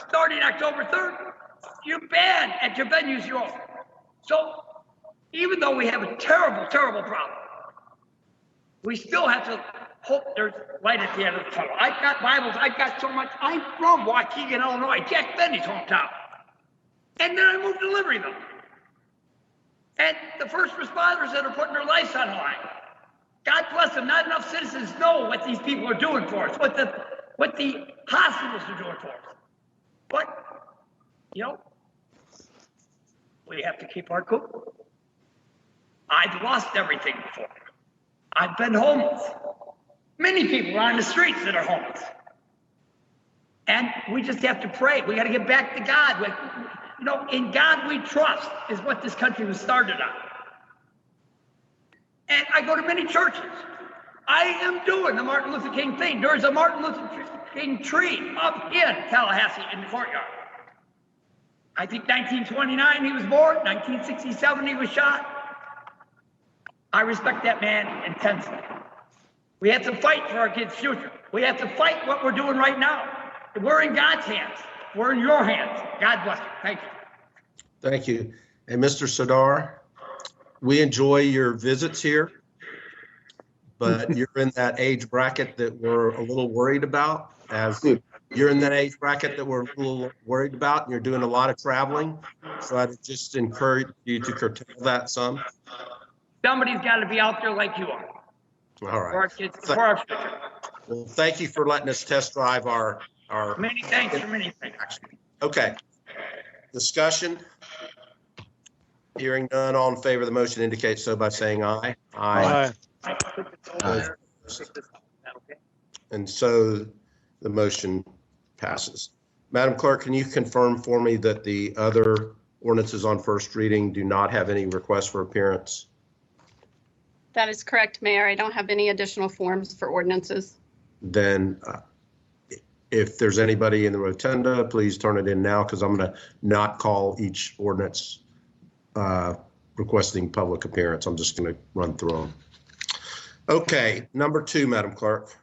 starting October 3rd, you're banned at your venues you own. So even though we have a terrible, terrible problem, we still have to hope there's light at the end of the tunnel. I've got Bibles. I've got so much. I'm from Waukegan, Illinois, Jack Benny's hometown. And then I moved to Libertyville. And the first responders that are putting their lives on the line, God bless them, not enough citizens know what these people are doing for us, what the hospitals are doing for us. But, we have to keep our cool. I've lost everything before. I've been homeless. Many people are on the streets that are homeless. And we just have to pray. We got to get back to God. In God we trust is what this country was started on. And I go to many churches. I am doing the Martin Luther King thing. There's a Martin Luther King tree up in Tallahassee in the courtyard. I think 1929 he was born, 1967 he was shot. I respect that man intensely. We have to fight for our kids' future. We have to fight what we're doing right now. We're in God's hands. We're in your hands. God bless you. Thank you. Thank you. And Mr. Sadar, we enjoy your visits here, but you're in that age bracket that we're a little worried about. As you're in that age bracket that we're a little worried about, and you're doing a lot of traveling. So I'd just encourage you to curtail that some. Somebody's got to be out there like you are. All right. For our kids, for our future. Well, thank you for letting us test drive our. Many thanks for many things. Okay. Discussion. Hearing none, all in favor of the motion indicate so by saying aye. Aye. And so the motion passes. Madam Clerk, can you confirm for me that the other ordinances on first reading do not have any requests for appearance? That is correct, Mayor. I don't have any additional forms for ordinances. Then if there's anybody in the rotunda, please turn it in now, because I'm going to not call each ordinance requesting public appearance. I'm just going to run through them. Okay, number 2, Madam Clerk.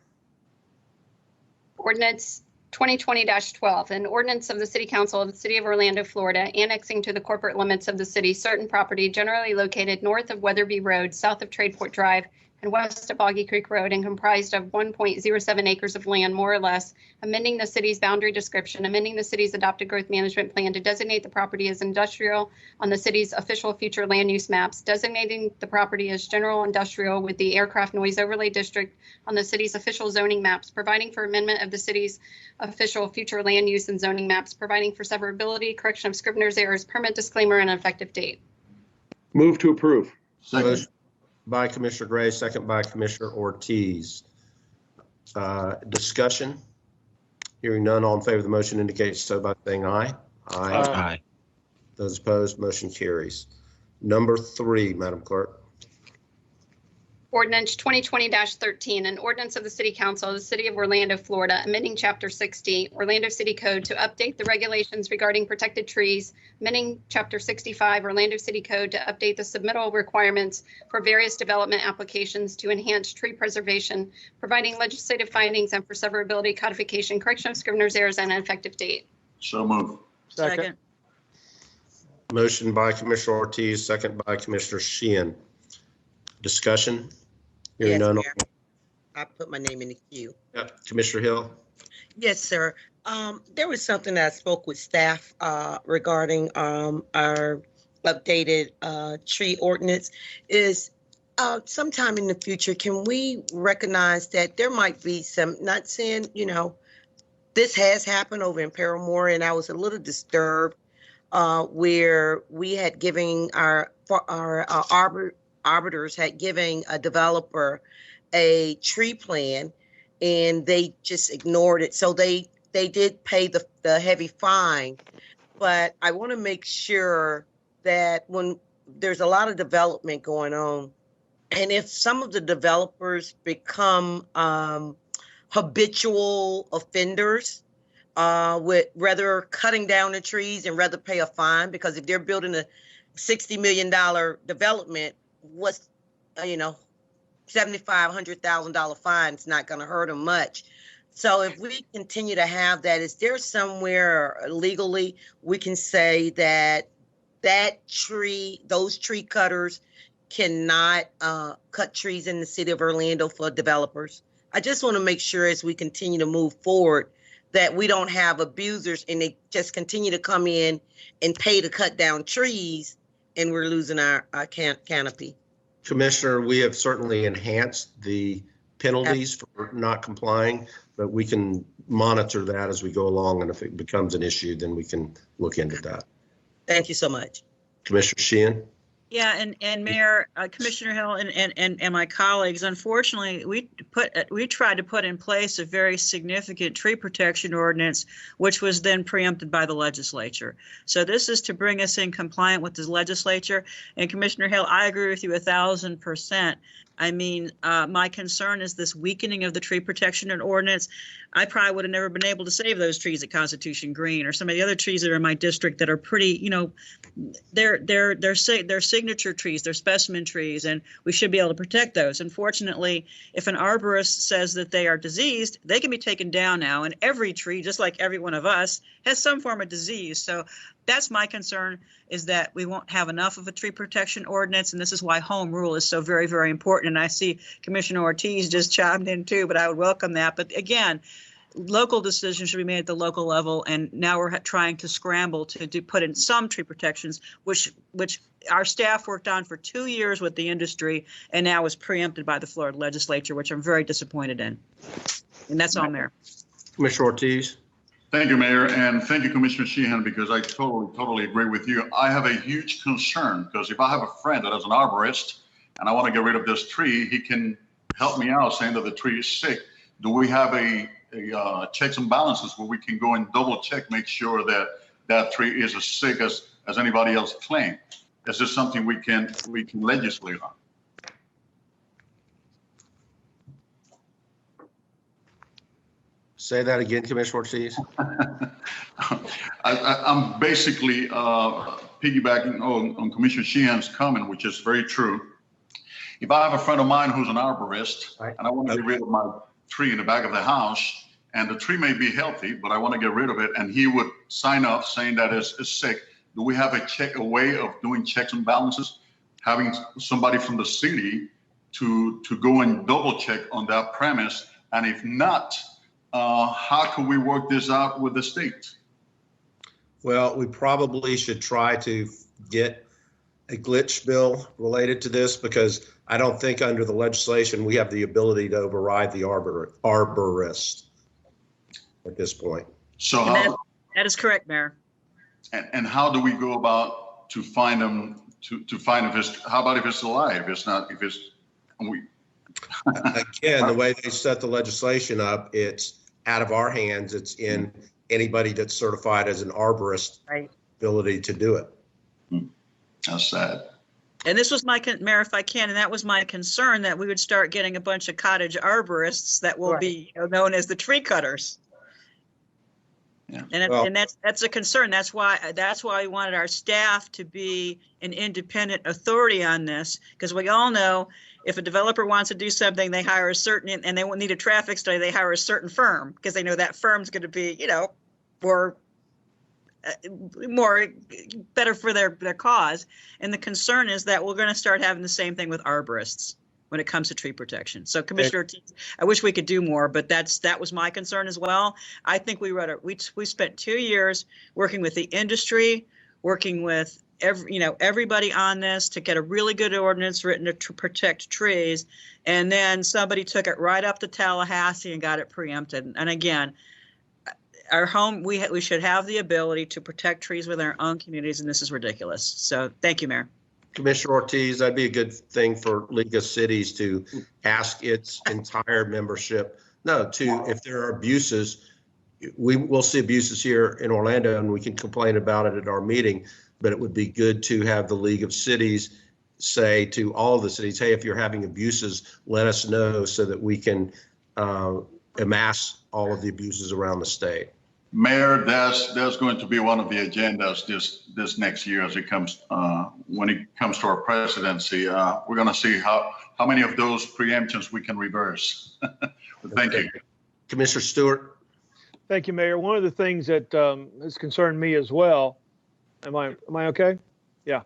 Ordinance 2020-12, an ordinance of the City Council of the City of Orlando, Florida, annexing to the corporate limits of the city certain property generally located north of Weatherby Road, south of Tradeport Drive, and west of Boggy Creek Road, and comprised of 1.07 acres of land, more or less, amending the city's boundary description, amending the city's adopted growth management plan to designate the property as industrial on the city's official future land use maps, designating the property as general industrial with the aircraft noise overlay district on the city's official zoning maps, providing for amendment of the city's official future land use and zoning maps, providing for severability, correction of Scrivener's errors, permit disclaimer, and effective date. Move to approve. Motion by Commissioner Gray, second by Commissioner Ortiz. Discussion. Hearing none, all in favor of the motion indicates so by saying aye. Aye. Those opposed, motion carries. Number 3, Madam Clerk. Ordinance 2020-13, an ordinance of the City Council of the City of Orlando, Florida, amending Chapter 60, Orlando City Code to update the regulations regarding protected trees, amending Chapter 65, Orlando City Code to update the submittal requirements for various development applications to enhance tree preservation, providing legislative findings and for severability, codification, correction of Scrivener's errors, and an effective date. So move. Second. Motion by Commissioner Ortiz, second by Commissioner Sheehan. Discussion. Hearing Yes, none. Mayor. I put my name in the queue. Commissioner Hill? Yes, sir. There was something that I spoke with staff regarding our updated tree ordinance is sometime in the future, can we recognize that there might be some, not saying, this has happened over in Paramore, and I was a little disturbed where we had given our arbiters had given a developer a tree plan, and they just ignored it. So they did pay the heavy fine, but I want to make sure that when there's a lot of development going on, and if some of the developers become habitual offenders, with rather cutting down the trees and rather pay a fine, because if they're building a $60 million development, what's, $7,500,000 fine is not going to hurt them much. So if we continue to have that, is there somewhere legally we can say that those tree cutters cannot cut trees in the city of Orlando for developers? I just want to make sure as we continue to move forward that we don't have abusers and they just continue to come in and pay to cut down trees, and we're losing our canopy. Commissioner, we have certainly enhanced the penalties for not complying, but we can monitor that as we go along, and if it becomes an issue, then we can look into that. Thank you so much. Commissioner Sheehan? Yeah, and Mayor, Commissioner Hill, and my colleagues, unfortunately, we tried to put in place a very significant tree protection ordinance, which was then preempted by the legislature. So this is to bring us in compliant with the legislature. And Commissioner Hill, I agree with you 1,000%. I mean, my concern is this weakening of the tree protection and ordinance. I probably would have never been able to save those trees at Constitution Green or some of the other trees that are in my district that are pretty, they're signature trees, they're specimen trees, and we should be able to protect those. Unfortunately, if an arborist says that they are diseased, they can be taken down now, and every tree, just like every one of us, has some form of disease. So that's my concern, is that we won't have enough of a tree protection ordinance, and this is why home rule is so very, very important. And I see Commissioner Ortiz just chimed in too, but I would welcome that. But again, local decisions should be made at the local level, and now we're trying to scramble to put in some tree protections, which our staff worked on for 2 years with the industry, and now is preempted by the Florida legislature, which I'm very disappointed in. And that's all, Mayor. Commissioner Ortiz? Thank you, Mayor, and thank you, Commissioner Sheehan, because I totally agree with you. I have a huge concern, because if I have a friend that is an arborist and I want to get rid of this tree, he can help me out saying that the tree is sick. Do we have a checks and balances where we can go and double check, make sure that that tree is as sick as anybody else claims? Is this something we can legislate on? Say that again, Commissioner Ortiz. I'm basically piggybacking on Commissioner Sheehan's comment, which is very true. If I have a friend of mine who's an arborist, right, and I want to get rid of my tree in the back of the house, and the tree may be healthy, but I want to get rid of it, and he would sign up saying that it's sick, do we have a way of doing checks and balances, having somebody from the city to go and double check on that premise? And if not, how can we work this out with the state? Well, we probably should try to get a glitch bill related to this, because I don't think under the legislation we have the ability to override the arborist at this point. So that is correct, Mayor. And how do we go about to find them, to find if it's, how about if it's alive? If it's not, if it's, Again, the way they set the legislation up, it's out of our hands. It's in anybody that's certified as an arborist, right, ability to do it. That's sad. And this was my, Mayor, if I can, and that was my concern, that we would start getting a bunch of cottage arborists that will be known as the tree cutters. Yeah. And that's a concern. That's why we wanted our staff to be an independent authority on this, because we all know if a developer wants to do something, they hire a certain, and they won't need a traffic study, they hire a certain firm, because they know that firm's going to be, more better for their cause. And the concern is that we're going to start having the same thing with arborists. when it comes to tree protection. So Commissioner Ortiz, I wish we could do more, but that was my concern as well. I think we spent 2 years working with the industry, working with everybody on this to get a really good ordinance written to protect trees, and then somebody took it right up to Tallahassee and got it preempted. And again, we should have the ability to protect trees within our own communities, and this is ridiculous. So thank you, Mayor. Commissioner Ortiz, that'd be a good thing for League of Cities to ask its entire membership. If there are abuses, we'll see abuses here in Orlando and we can complain about it at our meeting, but it would be good to have the League of Cities say to all the cities, hey, if you're having abuses, let us know so that we can amass all of the abuses around the state. Mayor, there's going to be one of the agendas this next year as it comes when it comes to our presidency. We're going to see how many of those preemptions we can reverse. Thank you. Commissioner Stewart. Thank you, Mayor. One of the things that has concerned me as well, am I okay? Yeah.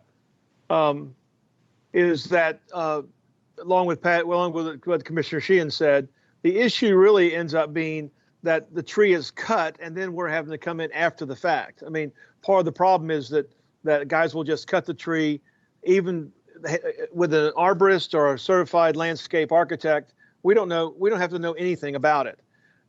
Is that along with what Commissioner Sheehan said, the issue really ends up being that the tree is cut and then we're having to come in after the fact. I mean, part of the problem is that guys will just cut the tree, even with an arborist or a certified landscape architect. We don't have to know anything about it.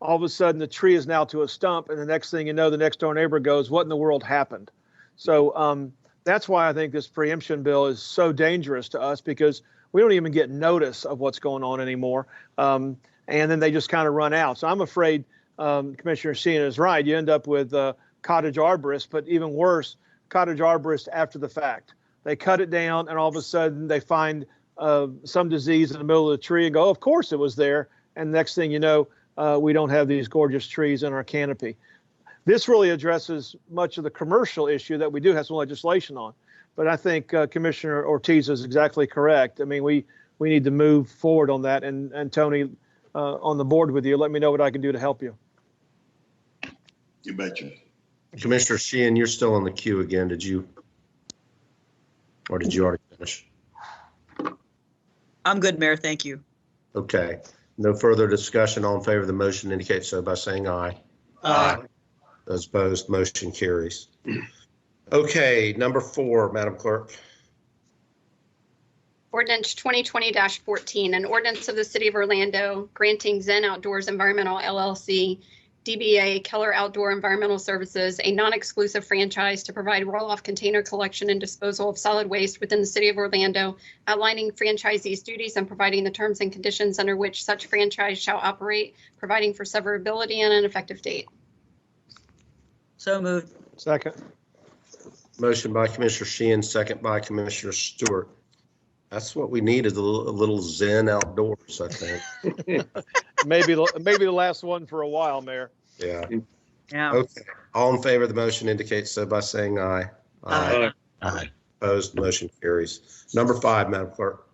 All of a sudden the tree is now to a stump, and the next thing you know, the next door neighbor goes, what in the world happened? So that's why I think this preemption bill is so dangerous to us, because we don't even get notice of what's going on anymore. And then they just kind of run out. So I'm afraid Commissioner Sheehan is right. You end up with cottage arborists, but even worse, cottage arborists after the fact. They cut it down and all of a sudden they find some disease in the middle of the tree and go, oh, of course it was there. And next thing you know, we don't have these gorgeous trees in our canopy. This really addresses much of the commercial issue that we do have some legislation on. But I think Commissioner Ortiz is exactly correct. I mean, we need to move forward on that. And Tony, on the board with you, let me know what I can do to help you. You betcha. Commissioner Sheehan, you're still in the queue again. Did you already finish? I'm good, Mayor. Thank you. Okay. No further discussion. All in favor of the motion indicate so by saying aye. Aye. Those opposed, motion carries. Okay, number 4, Madam Clerk. Ordinance 2020-14, an ordinance of the City of Orlando granting Zen Outdoors Environmental LLC, DBA Keller Outdoor Environmental Services, a non-exclusive franchise to provide roll-off container collection and disposal of solid waste within the City of Orlando, outlining franchisees' duties and providing the terms and conditions under which such franchise shall operate, providing for severability and an effective date. So moved. Second. Motion by Commissioner Sheehan, second by Commissioner Stewart. That's what we need, is a little Zen outdoors, I think. Maybe the last one for a while, Mayor. Yeah. Yeah. Okay. All in favor of the motion indicate so by saying aye. Aye. Aye. Opposed, motion carries. Number 5, Madam Clerk.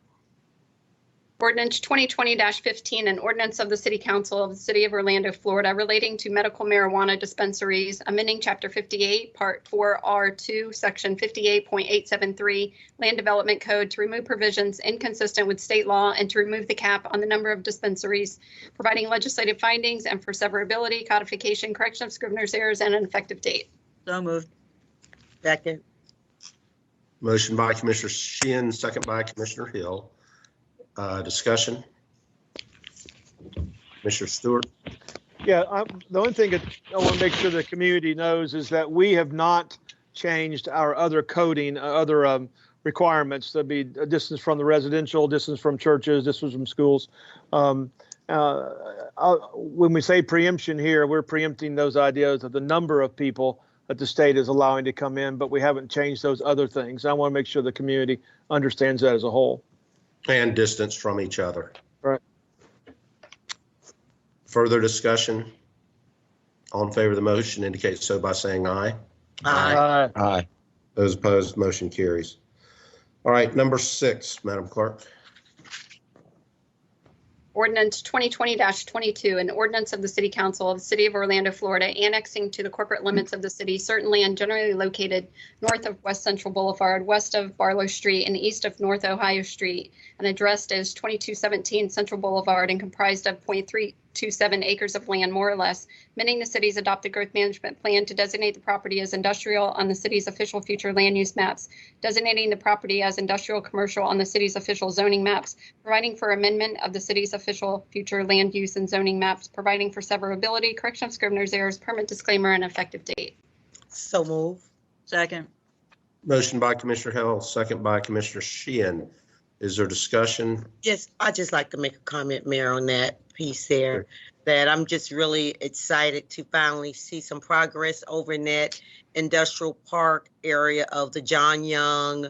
Ordinance 2020-15, an ordinance of the City Council of the City of Orlando, Florida, relating to medical marijuana dispensaries, amending Chapter 58, Part 4R2, Section 58.873, Land Development Code to remove provisions inconsistent with state law and to remove the cap on the number of dispensaries, providing legislative findings and for severability, codification, correction of scrivener's errors, and an effective date. So moved. Second. Motion by Commissioner Sheehan, second by Commissioner Hill. Discussion. Commissioner Stewart. Yeah, the only thing that I want to make sure the community knows is that we have not changed our other coding, other requirements. There'd be a distance from the residential, distance from churches, distance from schools. When we say preemption here, we're preempting those ideas of the number of people that the state is allowing to come in, but we haven't changed those other things. I want to make sure the community understands that as a whole. And distance from each other. Right. Further discussion? All in favor of the motion indicate so by saying aye. Aye. Aye. Those opposed, motion carries. All right, number 6, Madam Clerk. Ordinance 2020-22, an ordinance of the City Council of the City of Orlando, Florida, annexing to the corporate limits of the city certain land generally located north of West Central Boulevard, west of Barlow Street, and east of North Ohio Street, and addressed as 2217 Central Boulevard and comprised of 0.327 acres of land, more or less, amending the city's adopted growth management plan to designate the property as industrial on the city's official future land use maps, designating the property as industrial commercial on the city's official zoning maps, providing for amendment of the city's official future land use and zoning maps, providing for severability, correction of scrivener's errors, permit disclaimer, and effective date. So move. Second. Motion by Commissioner Hill, second by Commissioner Sheehan. Is there discussion? I'd just like to make a comment, Mayor, on that piece there, that I'm just really excited to finally see some progress over in that industrial park area of the John Young,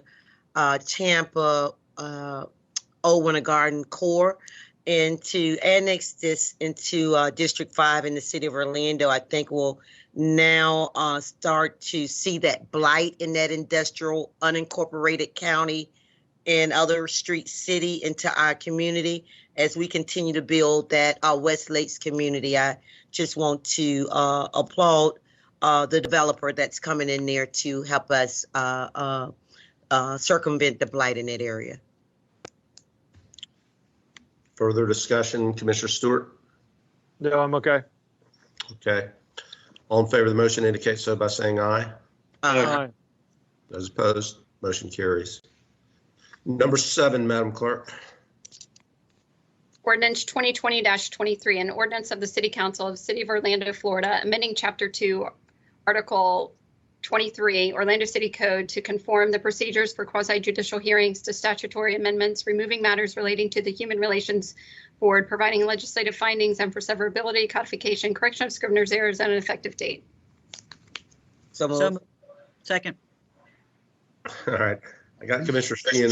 Tampa, Old Winter Garden core. And to annex this into District 5 in the city of Orlando, I think will now start to see that blight in that industrial unincorporated county and other street city into our community as we continue to build that West Lakes community. I just want to applaud the developer that's coming in there to help us circumvent the blight in that area. Further discussion, Commissioner Stewart? No, I'm okay. Okay. All in favor of the motion indicate so by saying aye. Aye. Those opposed, motion carries. Number 7, Madam Clerk. Ordinance 2020-23, an ordinance of the City Council of the City of Orlando, Florida, amending Chapter 2, Article 23, Orlando City Code to conform the procedures for quasi-judicial hearings to statutory amendments, removing matters relating to the Human Relations Board, providing legislative findings, and for severability, codification, correction of scrivener's errors, and an effective date. So move. Second. All right. I got Commissioner Sheehan.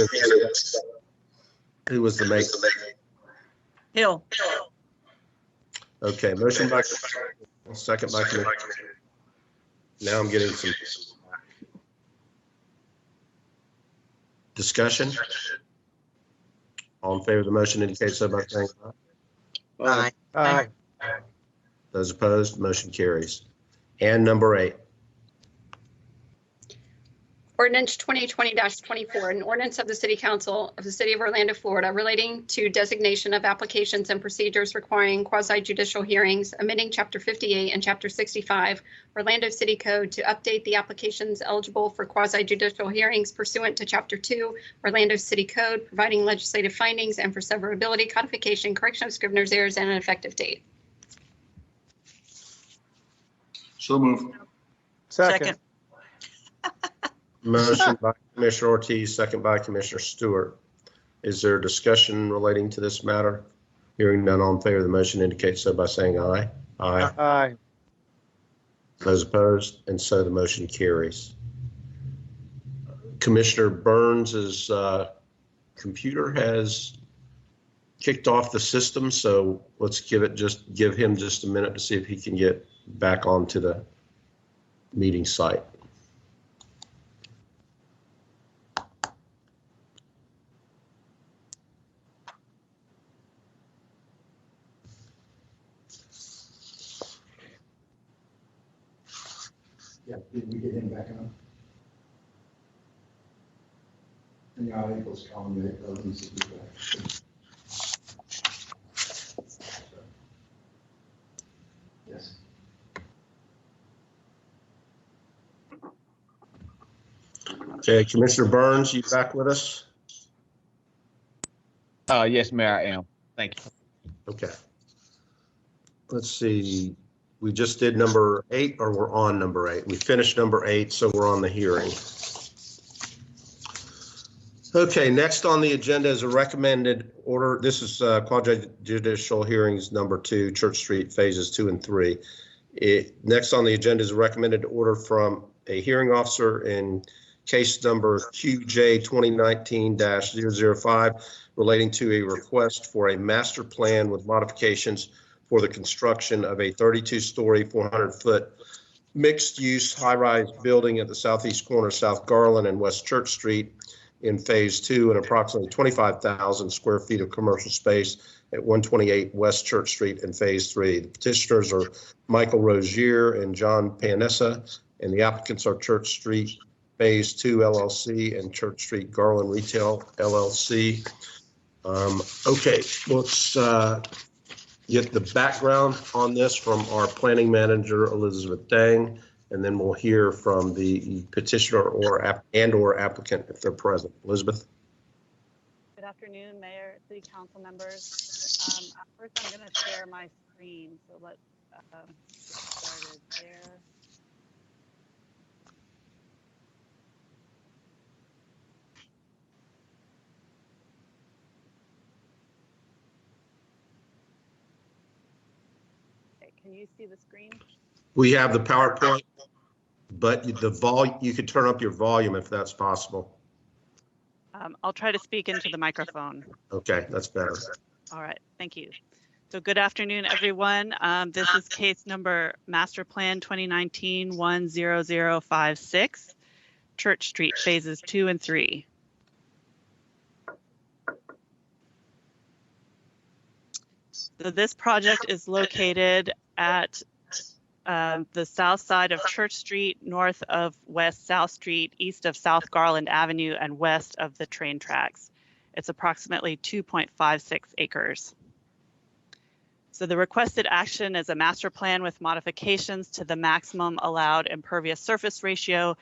Who was the maker? Hill. Okay, motion by second by Commissioner. Now I'm getting some discussion. All in favor of the motion indicate so by saying aye. Aye. Aye. Those opposed, motion carries. And number 8. Ordinance 2020-24, an ordinance of the City Council of the City of Orlando, Florida, relating to designation of applications and procedures requiring quasi-judicial hearings, amending Chapter 58 and Chapter 65, Orlando City Code to update the applications eligible for quasi-judicial hearings pursuant to Chapter 2, Orlando City Code, providing legislative findings, and for severability, codification, correction of scrivener's errors, and an effective date. So move. Second. Motion by Commissioner Ortiz, second by Commissioner Stewart. Is there discussion relating to this matter? Hearing none, all in favor of the motion indicate so by saying aye. Aye. Aye. Those opposed, and so the motion carries. Commissioner Burns's computer has kicked off the system, so let's give him just a minute to see if he can get back onto the meeting site. Yeah, did we get him back on? And the articles calling the needs to be back. Yes. Okay, Commissioner Burns, you back with us? Yes, Mayor, I am. Thank you. Okay. Let's see. We just did number 8, or we're on number 8. We finished number 8, so we're on the hearing. Okay, next on the agenda is a recommended order. This is quasi-judicial hearings number 2, Church Street, phases 2 and 3. Next on the agenda is a recommended order from a hearing officer in case number QJ 2019-005 relating to a request for a master plan with modifications for the construction of a 32-story, 400-foot mixed-use high-rise building at the southeast corner of South Garland and West Church Street in Phase 2, and approximately 25,000 square feet of commercial space at 128 West Church Street in Phase 3. The petitioners are Michael Rozier and John Panessa, and the applicants are Church Street Phase 2 LLC and Church Street Garland Retail LLC. Okay, let's get the background on this from our planning manager, Elizabeth Dang, and then we'll hear from the petitioner or applicant if they're present. Elizabeth? Good afternoon, Mayor, City Council members. First, I'm going to share my screen, so let's get started there. Okay, can you see the screen? We have the PowerPoint, but the volume, you could turn up your volume if that's possible. I'll try to speak into the microphone. Okay, that's better. All right, thank you. So good afternoon, everyone. This is case number Master Plan 2019-10056, Church Street, phases 2 and 3. So this project is located at the south side of Church Street, north of West South Street, east of South Garland Avenue, and west of the train tracks. It's approximately 2.56 acres. So the requested action is a master plan with modifications to the maximum allowed impervious surface ratio,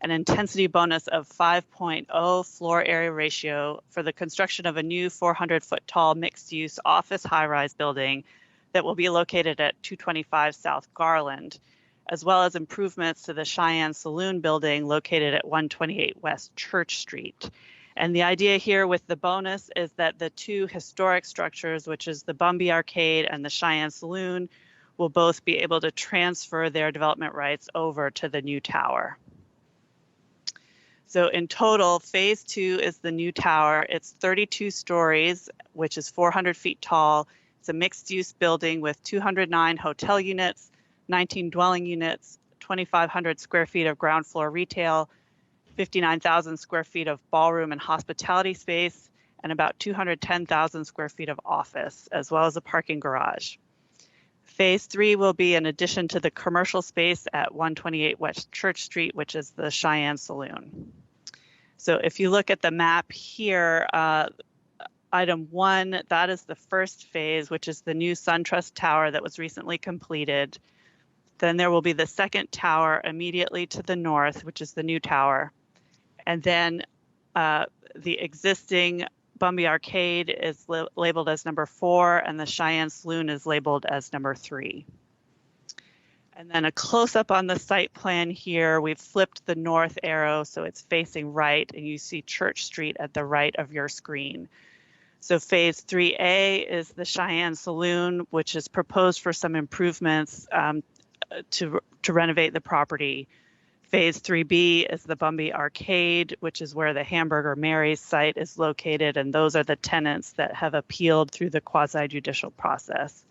an intensity bonus of 5.0 floor area ratio for the construction of a new 400-foot tall mixed-use office high-rise building that will be located at 225 South Garland, as well as improvements to the Cheyenne Saloon building located at 128 West Church Street. And the idea here with the bonus is that the two historic structures, which is the Bumby Arcade and the Cheyenne Saloon, will both be able to transfer their development rights over to the new tower. So in total, phase 2 is the new tower. It's 32 stories, which is 400 feet tall. It's a mixed-use building with 209 hotel units, 19 dwelling units, 2,500 square feet of ground floor retail, 59,000 square feet of ballroom and hospitality space, and about 210,000 square feet of office, as well as a parking garage. Phase 3 will be an addition to the commercial space at 128 West Church Street, which is the Cheyenne Saloon. So if you look at the map here, Item 1, that is the first phase, which is the new SunTrust Tower that was recently completed. Then there will be the second tower immediately to the north, which is the new tower. And then the existing Bumby Arcade is labeled as number 4, and the Cheyenne Saloon is labeled as number 3. And then a close-up on the site plan here, we've flipped the north arrow so it's facing right, and you see Church Street at the right of your screen. So phase 3A is the Cheyenne Saloon, which is proposed for some improvements to renovate the property. Phase 3B is the Bumby Arcade, which is where the Hamburger Mary's site is located, and those are the tenants that have appealed through the quasi-judicial process.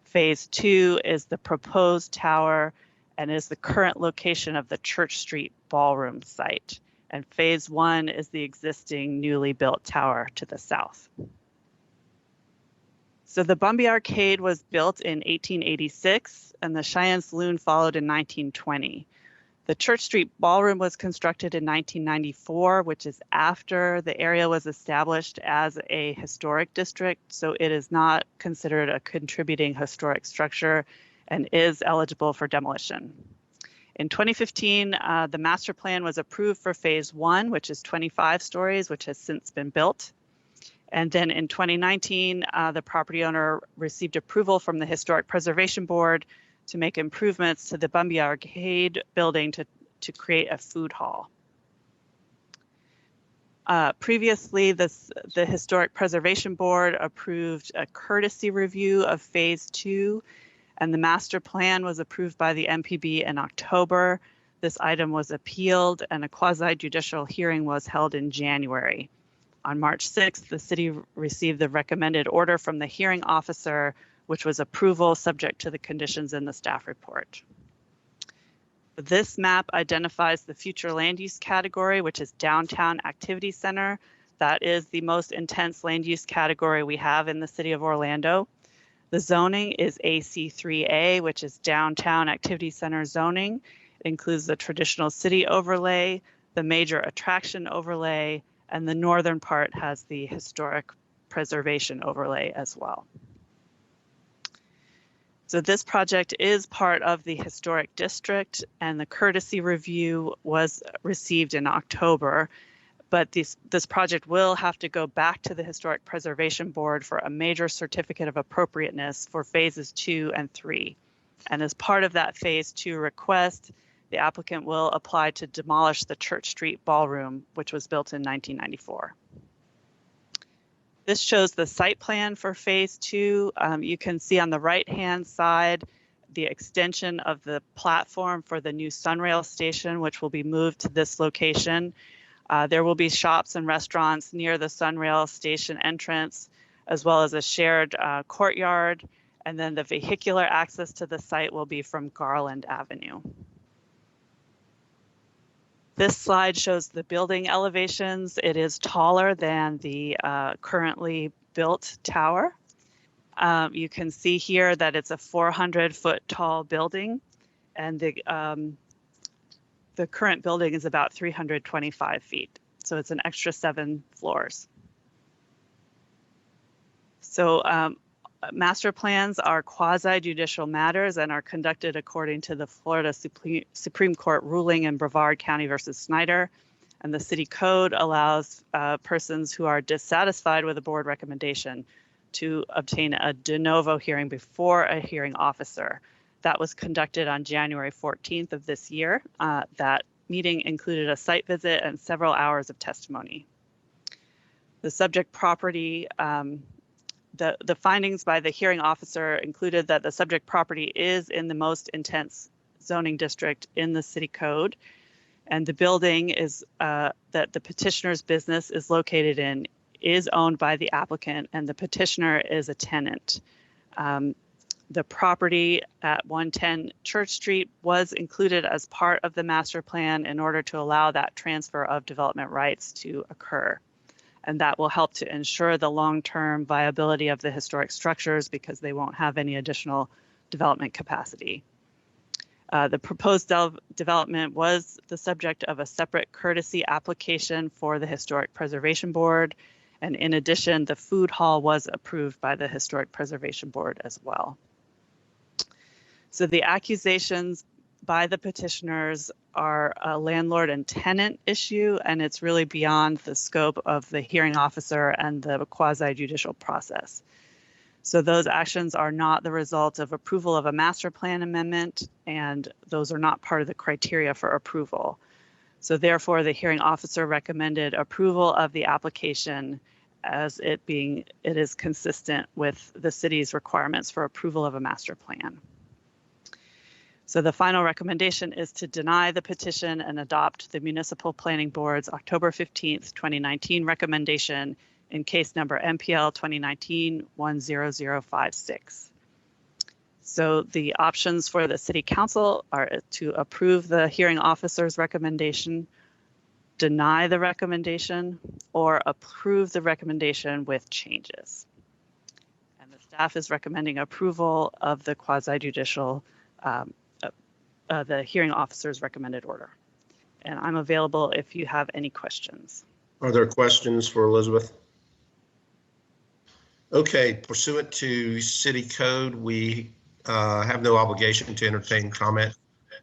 Phase 2 is the proposed tower and is the current location of the Church Street ballroom site. And phase 1 is the existing newly built tower to the south. So the Bumby Arcade was built in 1886 and the Cheyenne Saloon followed in 1920. The Church Street Ballroom was constructed in 1994, which is after the area was established as a historic district, so it is not considered a contributing historic structure and is eligible for demolition. In 2015, the master plan was approved for phase 1, which is 25 stories, which has since been built. And then in 2019, the property owner received approval from the Historic Preservation Board to make improvements to the Bumby Arcade building to create a food hall. Previously, the Historic Preservation Board approved a courtesy review of phase 2, and the master plan was approved by the MPB in October. This item was appealed and a quasi-judicial hearing was held in January. On March 6th, the city received the recommended order from the hearing officer, which was approval subject to the conditions in the staff report. This map identifies the future land use category, which is Downtown Activity Center. That is the most intense land use category we have in the city of Orlando. The zoning is AC3A, which is downtown activity center zoning. It includes the traditional city overlay, the major attraction overlay, and the northern part has the historic preservation overlay as well. So this project is part of the historic district, and the courtesy review was received in October. But this project will have to go back to the Historic Preservation Board for a major certificate of appropriateness for phases 2 and 3. And as part of that phase 2 request, the applicant will apply to demolish the Church Street Ballroom, which was built in 1994. This shows the site plan for phase 2. You can see on the right-hand side the extension of the platform for the new Sunrail station, which will be moved to this location. There will be shops and restaurants near the Sunrail station entrance, as well as a shared courtyard, and then the vehicular access to the site will be from Garland Avenue. This slide shows the building elevations. It is taller than the currently built tower. You can see here that it's a 400-foot tall building, and the current building is about 325 feet. So it's an extra 7 floors. So master plans are quasi-judicial matters and are conducted according to the Florida Supreme Court ruling in Brevard County versus Snyder. And the city code allows persons who are dissatisfied with a board recommendation to obtain a de novo hearing before a hearing officer. That was conducted on January 14th of this year. That meeting included a site visit and several hours of testimony. The subject property, the findings by the hearing officer included that the subject property is in the most intense zoning district in the city code, and the building is that the petitioner's business is located in is owned by the applicant, and the petitioner is a tenant. The property at 110 Church Street was included as part of the master plan in order to allow that transfer of development rights to occur. And that will help to ensure the long-term viability of the historic structures because they won't have any additional development capacity. The proposed development was the subject of a separate courtesy application for the Historic Preservation Board. And in addition, the food hall was approved by the Historic Preservation Board as well. So the accusations by the petitioners are a landlord and tenant issue, and it's really beyond the scope of the hearing officer and the quasi-judicial process. So those actions are not the result of approval of a master plan amendment, and those are not part of the criteria for approval. So therefore, the hearing officer recommended approval of the application as it is consistent with the city's requirements for approval of a master plan. So the final recommendation is to deny the petition and adopt the Municipal Planning Board's October 15th, 2019 recommendation in case number MPL 2019-10056. So the options for the City Council are to approve the hearing officer's recommendation, deny the recommendation, or approve the recommendation with changes. And the staff is recommending approval of the quasi-judicial the hearing officer's recommended order. And I'm available if you have any questions. Are there questions for Elizabeth? Okay, pursuant to city code, we have no obligation to entertain comment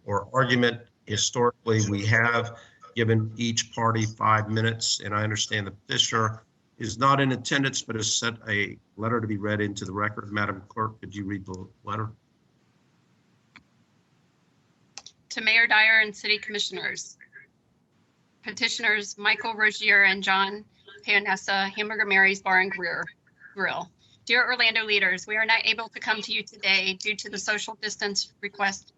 or argument. Historically, we have given each party 5 minutes, and I understand the petitioner is not in attendance, but has sent a letter to be read into the record. Madam Clerk, could you read the letter? To Mayor Dyer and City Commissioners. Petitioners Michael Rogier and John Paonessa, Hamburger Mary's Bar and Grill. Dear Orlando leaders, we are not able to come to you today due to the social distance request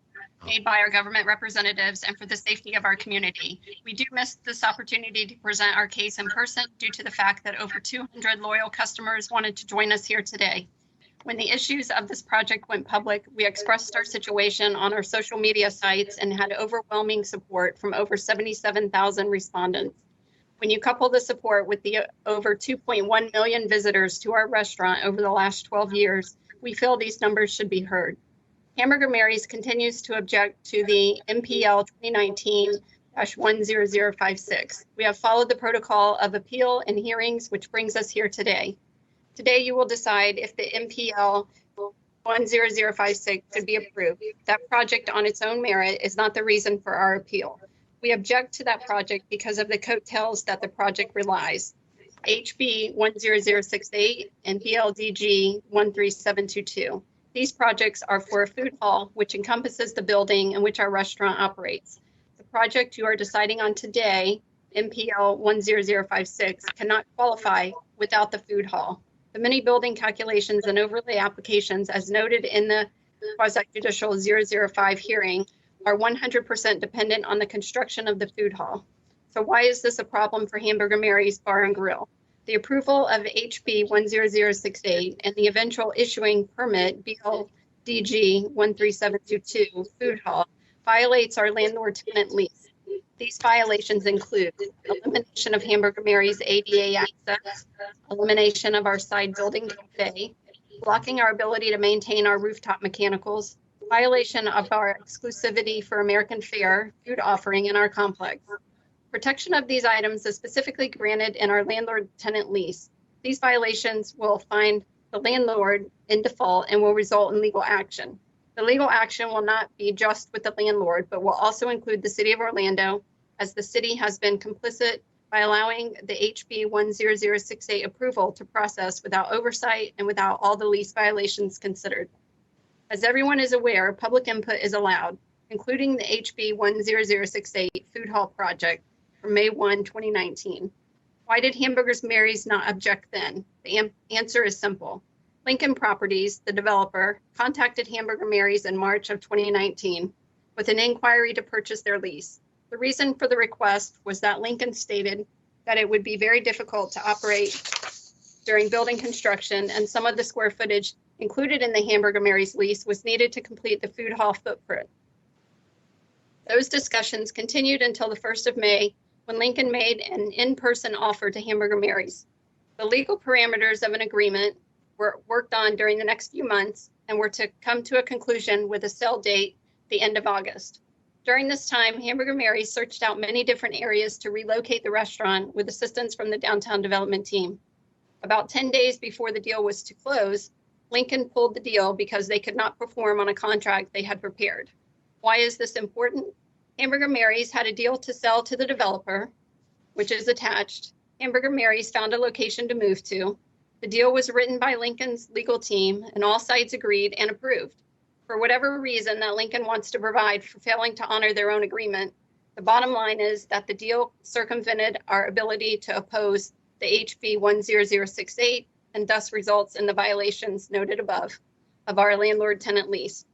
made by our government representatives and for the safety of our community. We do miss this opportunity to present our case in person due to the fact that over 200 loyal customers wanted to join us here today. When the issues of this project went public, we expressed our situation on our social media sites and had overwhelming support from over 77,000 respondents. When you couple the support with the over 2.1 million visitors to our restaurant over the last 12 years, we feel these numbers should be heard. Hamburger Mary's continues to object to the MPL 2019-10056. We have followed the protocol of appeal and hearings, which brings us here today. Today, you will decide if the MPL 10056 should be approved. That project on its own merit is not the reason for our appeal. We object to that project because of the coattails that the project relies. HB 10068 and BLDG 13722. These projects are for a food hall, which encompasses the building in which our restaurant operates. The project you are deciding on today, MPL 10056, cannot qualify without the food hall. The many building calculations and overlay applications, as noted in the quasi-judicial 005 hearing, are 100% dependent on the construction of the food hall. So why is this a problem for Hamburger Mary's Bar and Grill? The approval of HB 10068 and the eventual issuing permit BLDG 13722 food hall violates our landlord-tenant lease. These violations include elimination of Hamburger Mary's ADA access, elimination of our side building cafe, blocking our ability to maintain our rooftop mechanicals, violation of our exclusivity for American fare food offering in our complex. Protection of these items is specifically granted in our landlord-tenant lease. These violations will find the landlord in default and will result in legal action. The legal action will not be just with the landlord, but will also include the City of Orlando, as the city has been complicit by allowing the HB 10068 approval to process without oversight and without all the lease violations considered. As everyone is aware, public input is allowed, including the HB 10068 food hall project from May 1, 2019. Why did Hamburger Mary's not object then? The answer is simple. Lincoln Properties, the developer, contacted Hamburger Mary's in March of 2019 with an inquiry to purchase their lease. The reason for the request was that Lincoln stated that it would be very difficult to operate during building construction, and some of the square footage included in the Hamburger Mary's lease was needed to complete the food hall footprint. Those discussions continued until the 1st of May, when Lincoln made an in-person offer to Hamburger Mary's. The legal parameters of an agreement were worked on during the next few months and were to come to a conclusion with a sale date the end of August. During this time, Hamburger Mary's searched out many different areas to relocate the restaurant with assistance from the downtown development team. About 10 days before the deal was to close, Lincoln pulled the deal because they could not perform on a contract they had prepared. Why is this important? Hamburger Mary's had a deal to sell to the developer, which is attached. Hamburger Mary's found a location to move to. The deal was written by Lincoln's legal team, and all sides agreed and approved. For whatever reason that Lincoln wants to provide for failing to honor their own agreement, the bottom line is that the deal circumvented our ability to oppose the HB 10068 and thus results in the violations noted above of our landlord-tenant lease.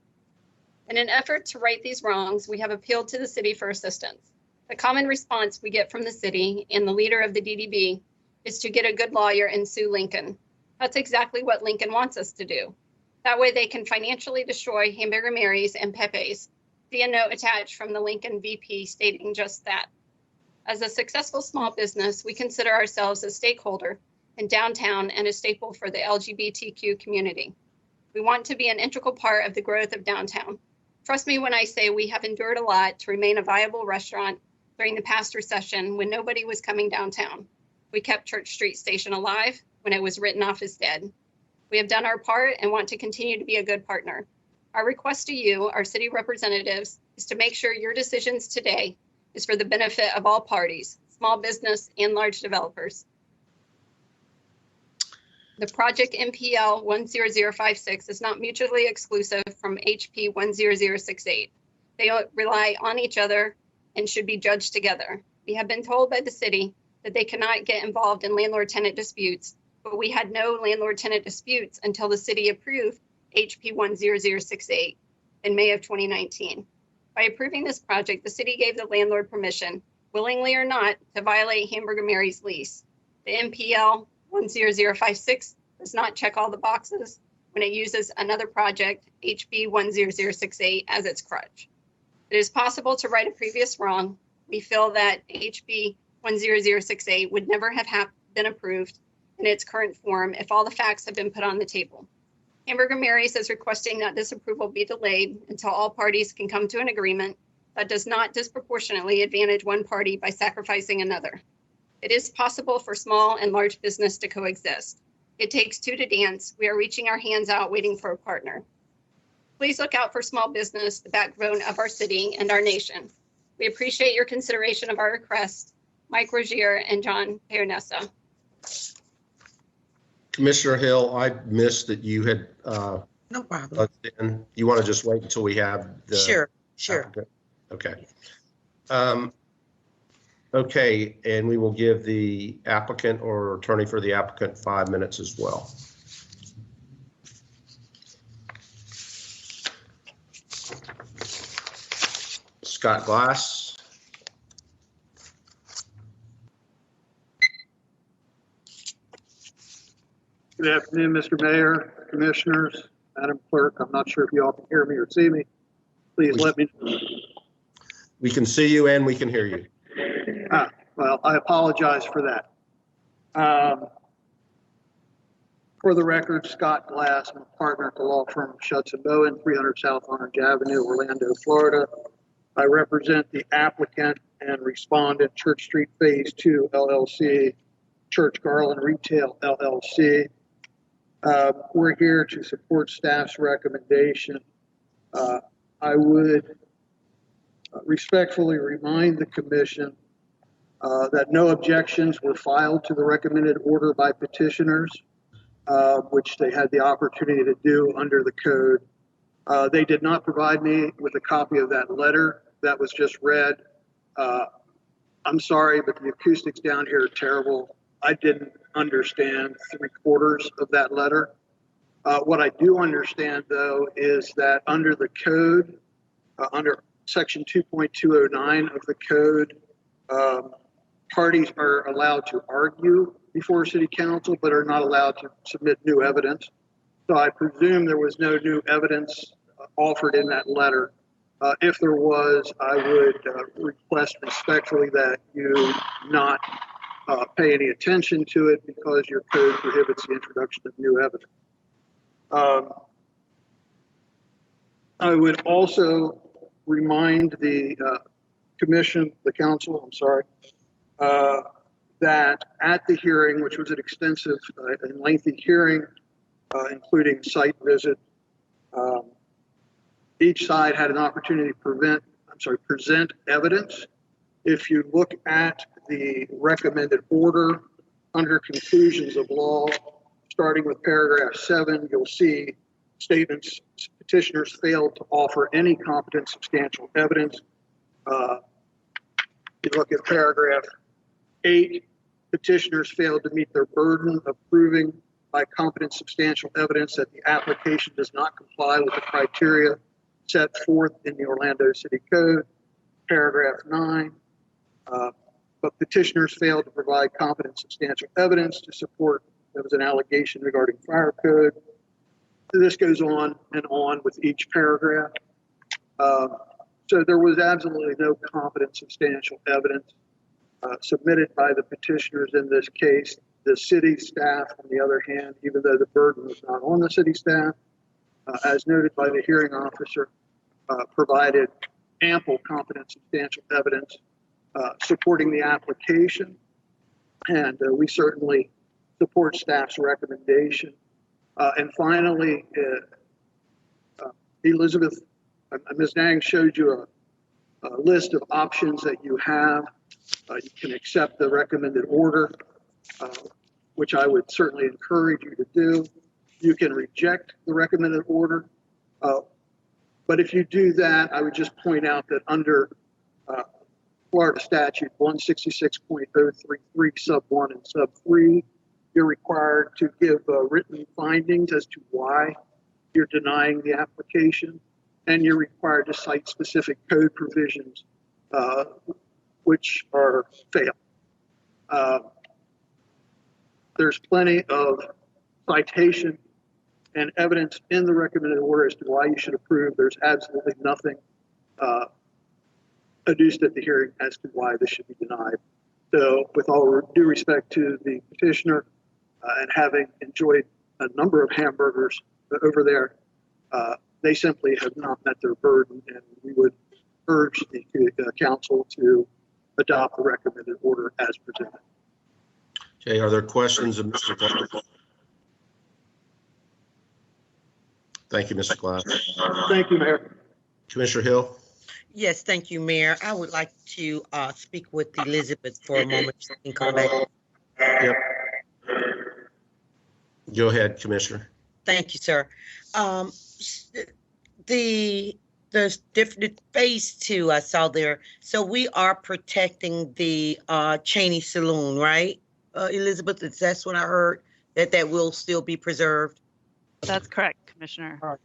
In an effort to right these wrongs, we have appealed to the city for assistance. The common response we get from the city and the leader of the DDB is to get a good lawyer and sue Lincoln. That's exactly what Lincoln wants us to do. That way they can financially destroy Hamburger Mary's and Pepe's. See a note attached from the Lincoln VP stating just that. As a successful small business, we consider ourselves a stakeholder in downtown and a staple for the LGBTQ community. We want to be an integral part of the growth of downtown. Trust me when I say we have endured a lot to remain a viable restaurant during the past recession when nobody was coming downtown. We kept Church Street Station alive when it was written off as dead. We have done our part and want to continue to be a good partner. Our request to you, our city representatives, is to make sure your decisions today is for the benefit of all parties, small business and large developers. The project MPL 10056 is not mutually exclusive from HP 10068. They rely on each other and should be judged together. We have been told by the city that they cannot get involved in landlord-tenant disputes, but we had no landlord-tenant disputes until the city approved HP 10068 in May of 2019. By approving this project, the city gave the landlord permission, willingly or not, to violate Hamburger Mary's lease. The MPL 10056 does not check all the boxes when it uses another project, HB 10068, as its crutch. It is possible to right a previous wrong. We feel that HB 10068 would never have been approved in its current form if all the facts had been put on the table. Hamburger Mary's is requesting that this approval be delayed until all parties can come to an agreement that does not disproportionately advantage one party by sacrificing another. It is possible for small and large business to coexist. It takes two to dance. We are reaching our hands out, waiting for a partner. Please look out for small business, the backbone of our city and our nation. We appreciate your consideration of our request. Mike Rogier and John Peronessa. Commissioner Hill, I missed that you had, No problem. you want to just wait until we have the. Sure. applicant? Okay. Okay, and we will give the applicant or attorney for the applicant 5 minutes as well. Scott Glass. Good afternoon, Mr. Mayor, Commissioners, Madam Clerk. I'm not sure if you all can hear me or see me. Please let me know. We can see you and we can hear you. Well, I apologize for that. For the record, Scott Glass, I'm a partner at the law firm of Schutz & Bowen, 300 South Orange Avenue, Orlando, Florida. I represent the applicant and respondent, Church Street Phase 2 LLC, Church Garland Retail LLC. We're here to support staff's recommendation. I would respectfully remind the commission that no objections were filed to the recommended order by petitioners, which they had the opportunity to do under the code. They did not provide me with a copy of that letter that was just read. I'm sorry, but the acoustics down here are terrible. I didn't understand 3/4 of that letter. What I do understand, though, is that under the code, under section 2.209 of the code, parties are allowed to argue before city council, but are not allowed to submit new evidence. So I presume there was no new evidence offered in that letter. If there was, I would request respectfully that you not pay any attention to it because your code prohibits the introduction of new evidence. I would also remind the commission, the council, I'm sorry, that at the hearing, which was an extensive and lengthy hearing, including site visit, each side had an opportunity to present evidence. If you look at the recommended order under conclusions of law, starting with paragraph 7, you'll see statements petitioners failed to offer any competent substantial evidence. You look at paragraph 8, petitioners failed to meet their burden of proving by competent substantial evidence that the application does not comply with the criteria set forth in the Orlando City Code. Paragraph 9, but petitioners failed to provide competent substantial evidence to support there was an allegation regarding fire code. So this goes on and on with each paragraph. So there was absolutely no competent substantial evidence submitted by the petitioners in this case. The city staff, on the other hand, even though the burden was not on the city staff, as noted by the hearing officer, provided ample competent substantial evidence supporting the application. And we certainly support staff's recommendation. And finally, Elizabeth, Ms. Nang showed you a list of options that you have. You can accept the recommended order, which I would certainly encourage you to do. You can reject the recommended order. But if you do that, I would just point out that under Florida statute 166.033 sub 1 and sub 3, you're required to give written findings as to why you're denying the application, and you're required to cite specific code provisions which are failed. There's plenty of citation and evidence in the recommended order as to why you should approve. There's absolutely nothing adduced at the hearing as to why this should be denied. So with all due respect to the petitioner, and having enjoyed a number of hamburgers over there, they simply have not met their burden, and we would urge the council to adopt the recommended order as presented. Okay, are there questions of Mr. Glass? Thank you, Mr. Glass. Thank you, Mayor. Commissioner Hill? Yes, thank you, Mayor. I would like to speak with Elizabeth for a moment. She can come back. Yep. Go ahead, Commissioner. Thank you, sir. There's different phase 2 I saw there. So we are protecting the Cheney Saloon, right? Elizabeth, that's what I heard, that will still be preserved. That's correct, Commissioner.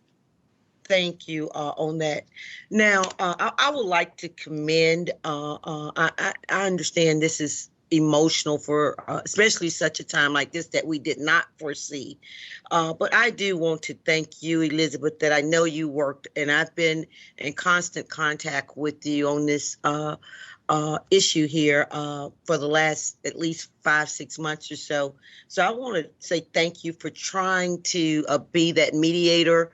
Thank you on that. Now, I would like to commend, I understand this is emotional for especially such a time like this that we did not foresee. But I do want to thank you, Elizabeth, that I know you worked, and I've been in constant contact with you on this issue here for the last at least 5-6 months or so. So I want to say thank you for trying to be that mediator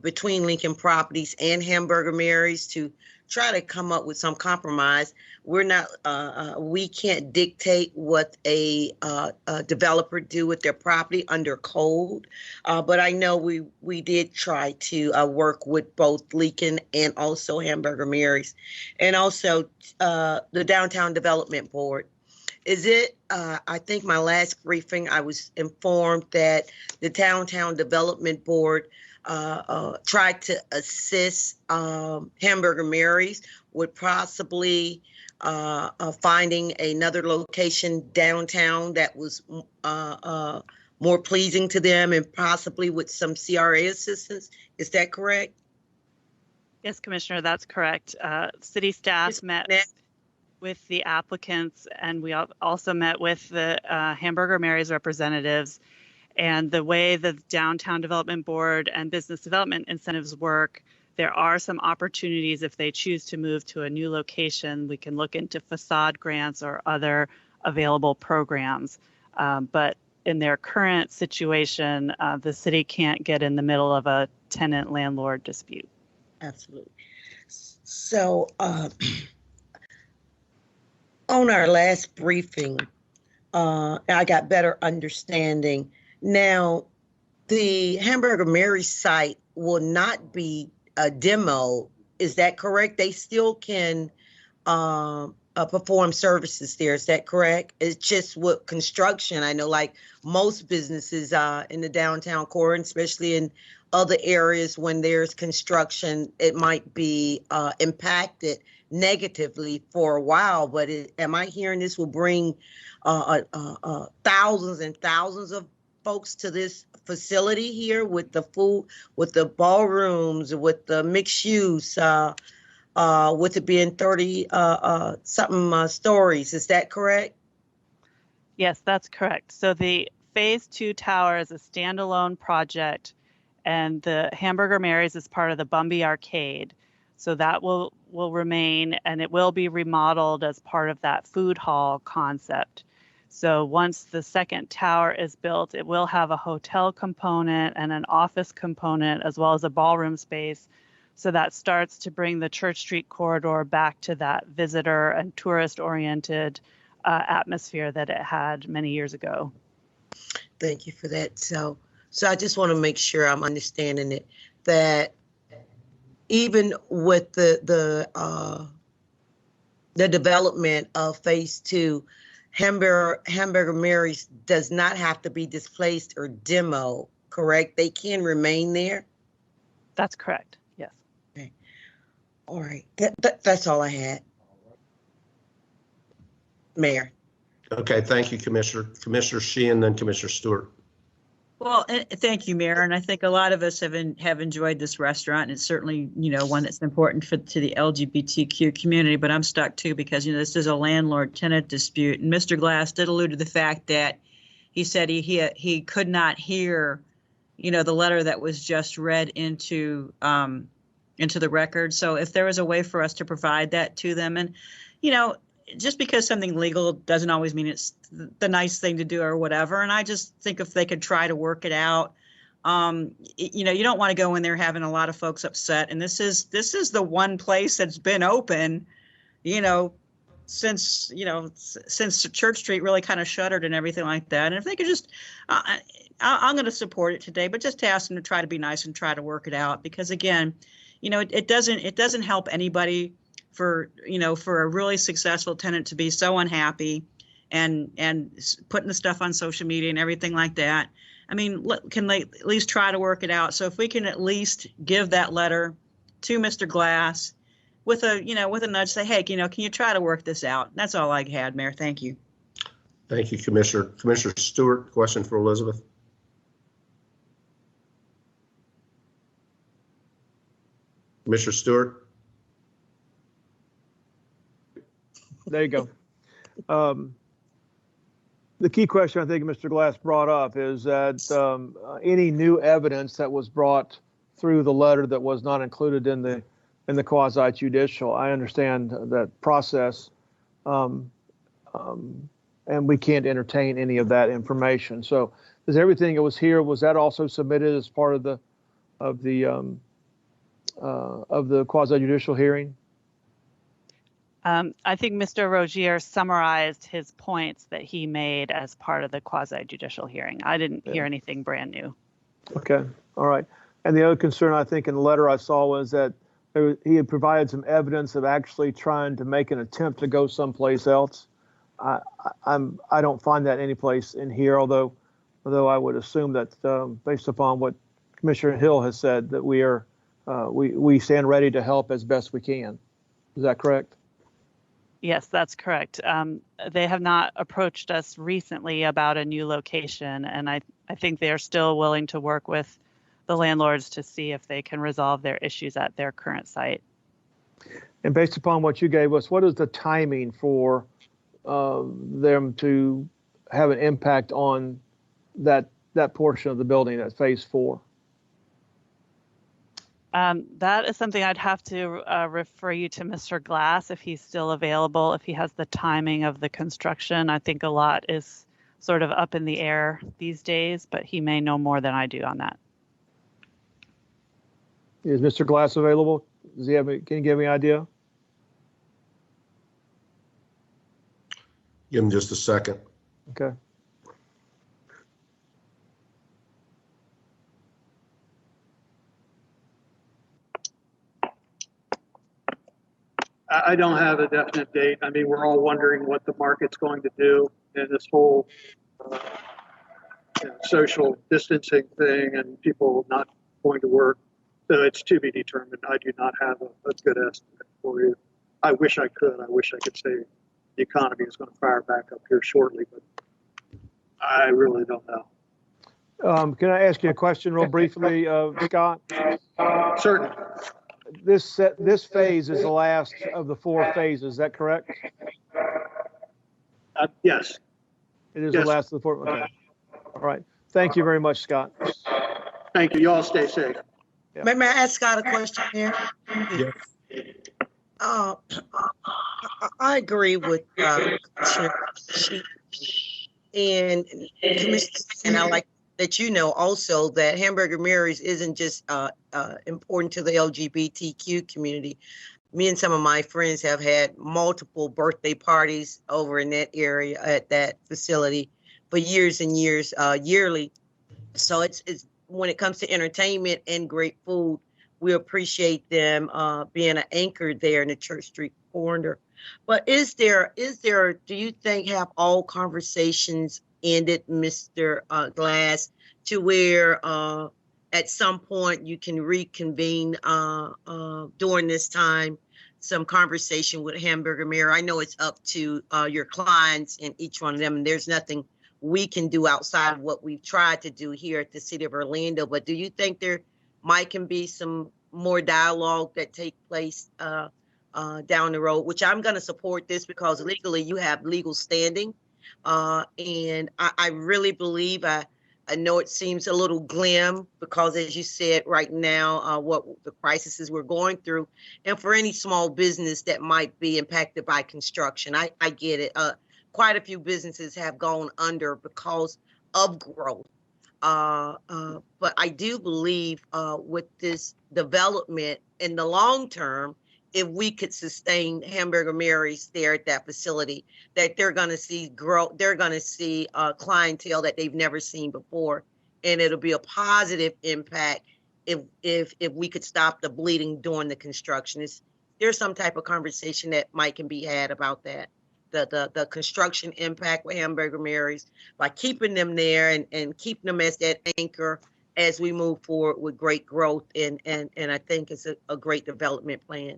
between Lincoln Properties and Hamburger Mary's to try to come up with some compromise. We're not, we can't dictate what a developer do with their property under code, but I know we did try to work with both Lincoln and also Hamburger Mary's, and also the Downtown Development Board. Is it, I think my last briefing, I was informed that the Downtown Development Board tried to assist Hamburger Mary's with possibly finding another location downtown that was more pleasing to them, and possibly with some CRA assistance. Is that correct? Yes, Commissioner, that's correct. City staff met with the applicants, and we also met with the Hamburger Mary's representatives. And the way the Downtown Development Board and Business Development incentives work, there are some opportunities if they choose to move to a new location. We can look into facade grants or other available programs. But in their current situation, the city can't get in the middle of a tenant-landlord dispute. Absolutely. So on our last briefing, I got better understanding. Now, the Hamburger Mary's site will not be a demo. Is that correct? They still can perform services there. Is that correct? It's just with construction. I know, like most businesses in the downtown core, and especially in other areas, when there's construction, it might be impacted negatively for a while. But am I hearing this will bring thousands and thousands of folks to this facility here with the food, with the ballrooms, with the mixed use, with it being 30 something stories? Is that correct? Yes, that's correct. So the Phase 2 tower is a standalone project, and the Hamburger Mary's is part of the Bumby Arcade. So that will remain, and it will be remodeled as part of that food hall concept. So once the second tower is built, it will have a hotel component and an office component, as well as a ballroom space. So that starts to bring the Church Street corridor back to that visitor and tourist-oriented atmosphere that it had many years ago. Thank you for that. So I just want to make sure I'm understanding it, that even with the development of Phase 2, Hamburger Mary's does not have to be displaced or demo, correct? They can remain there? That's correct, yes. Okay. All right, that's all I had. Mayor. Okay, thank you, Commissioner. Commissioner Sheehan, then Commissioner Stewart. Well, thank you, Mayor. And I think a lot of us have enjoyed this restaurant. And it's certainly, one that's important to the LGBTQ community. But I'm stuck too because, this is a landlord-tenant dispute. And Mr. Glass did allude to the fact that he said he could not hear, the letter that was just read into the record. So if there was a way for us to provide that to them, and just because something legal doesn't always mean it's the nice thing to do or whatever. And I just think if they could try to work it out, you know, you don't want to go in there having a lot of folks upset. And this is the one place that's been open, you know, since Church Street really kind of shuttered and everything like that. And if they could just, I'm going to support it today, but just ask them to try to be nice and try to work it out. Because again, you know, it doesn't help anybody for a really successful tenant to be so unhappy and putting the stuff on social media and everything like that. I mean, can they at least try to work it out? So if we can at least give that letter to Mr. Glass with a nudge, say, hey, you know, can you try to work this out? That's all I had, Mayor. Thank you. Thank you, Commissioner. Commissioner Stewart, question for Elizabeth. Commissioner Stewart? There you go. The key question I think Mr. Glass brought up is that any new evidence that was brought through the letter that was not included in the quasi judicial. I understand that process, and we can't entertain any of that information. So, is everything that was here, was that also submitted as part of the quasi judicial hearing? I think Mr. Rogier summarized his points that he made as part of the quasi-judicial hearing. I didn't hear anything brand new. Okay, all right. And the other concern I think in the letter I saw was that he had provided some evidence of actually trying to make an attempt to go someplace else. I don't find that any place in here, although I would assume that based upon what Commissioner Hill has said, that we stand ready to help as best we can. Is that correct? Yes, that's correct. They have not approached us recently about a new location, and I think they are still willing to work with the landlords to see if they can resolve their issues at their current site. And based upon what you gave us, what is the timing for them to have an impact on that portion of the building at phase 4? That is something I'd have to refer you to Mr. Glass if he's still available, if he has the timing of the construction. I think a lot is sort of up in the air these days, but he may know more than I do on that. Is Mr. Glass available? Can you give me an idea? Give him just a second. Okay. I don't have a definite date. I mean, we're all wondering what the market's going to do in this whole social distancing thing and people not going to work. So it's to be determined. I do not have a good estimate for you. I wish I could. I wish I could say the economy is going to fire back up here shortly, but I really don't know. Can I ask you a question real briefly, Scott? Certainly. This phase is the last of the 4 phases. Is that correct? Yes. It is the last of the 4. Okay. All right. Thank you very much, Scott. Thank you. You all stay safe. Yeah. May I ask Scott a question here? Yes. I agree with Commissioner and Commissioner, and I like that also that Hamburger Mary's isn't just important to the LGBTQ community. Me and some of my friends have had multiple birthday parties over in that area at that facility for years and years, yearly. So it's when it comes to entertainment and great food, we appreciate them being an anchor there in the Church Street corner. But do you think, have all conversations ended, Mr. Glass, to where at some point you can reconvene during this time, some conversation with Hamburger Mary? I know it's up to your clients and each one of them, and there's nothing we can do outside of what we've tried to do here at the City of Orlando. But do you think there can be some more dialogue that take place down the road, which I'm going to support this because legally you have legal standing. And I really believe I know it seems a little glim because, as you said, right now, what the crises we're going through, and for any small business that might be impacted by construction, I get it. Quite a few businesses have gone under because of growth. But I do believe with this development in the long term, if we could sustain Hamburger Mary's there at that facility, that they're going to see growth, they're going to see clientele that they've never seen before, and it'll be a positive impact if we could stop the bleeding during the construction. There's some type of conversation that can be had about that. The construction impact with Hamburger Mary's by keeping them there and keeping them as that anchor as we move forward with great growth, and I think it's a great development plan.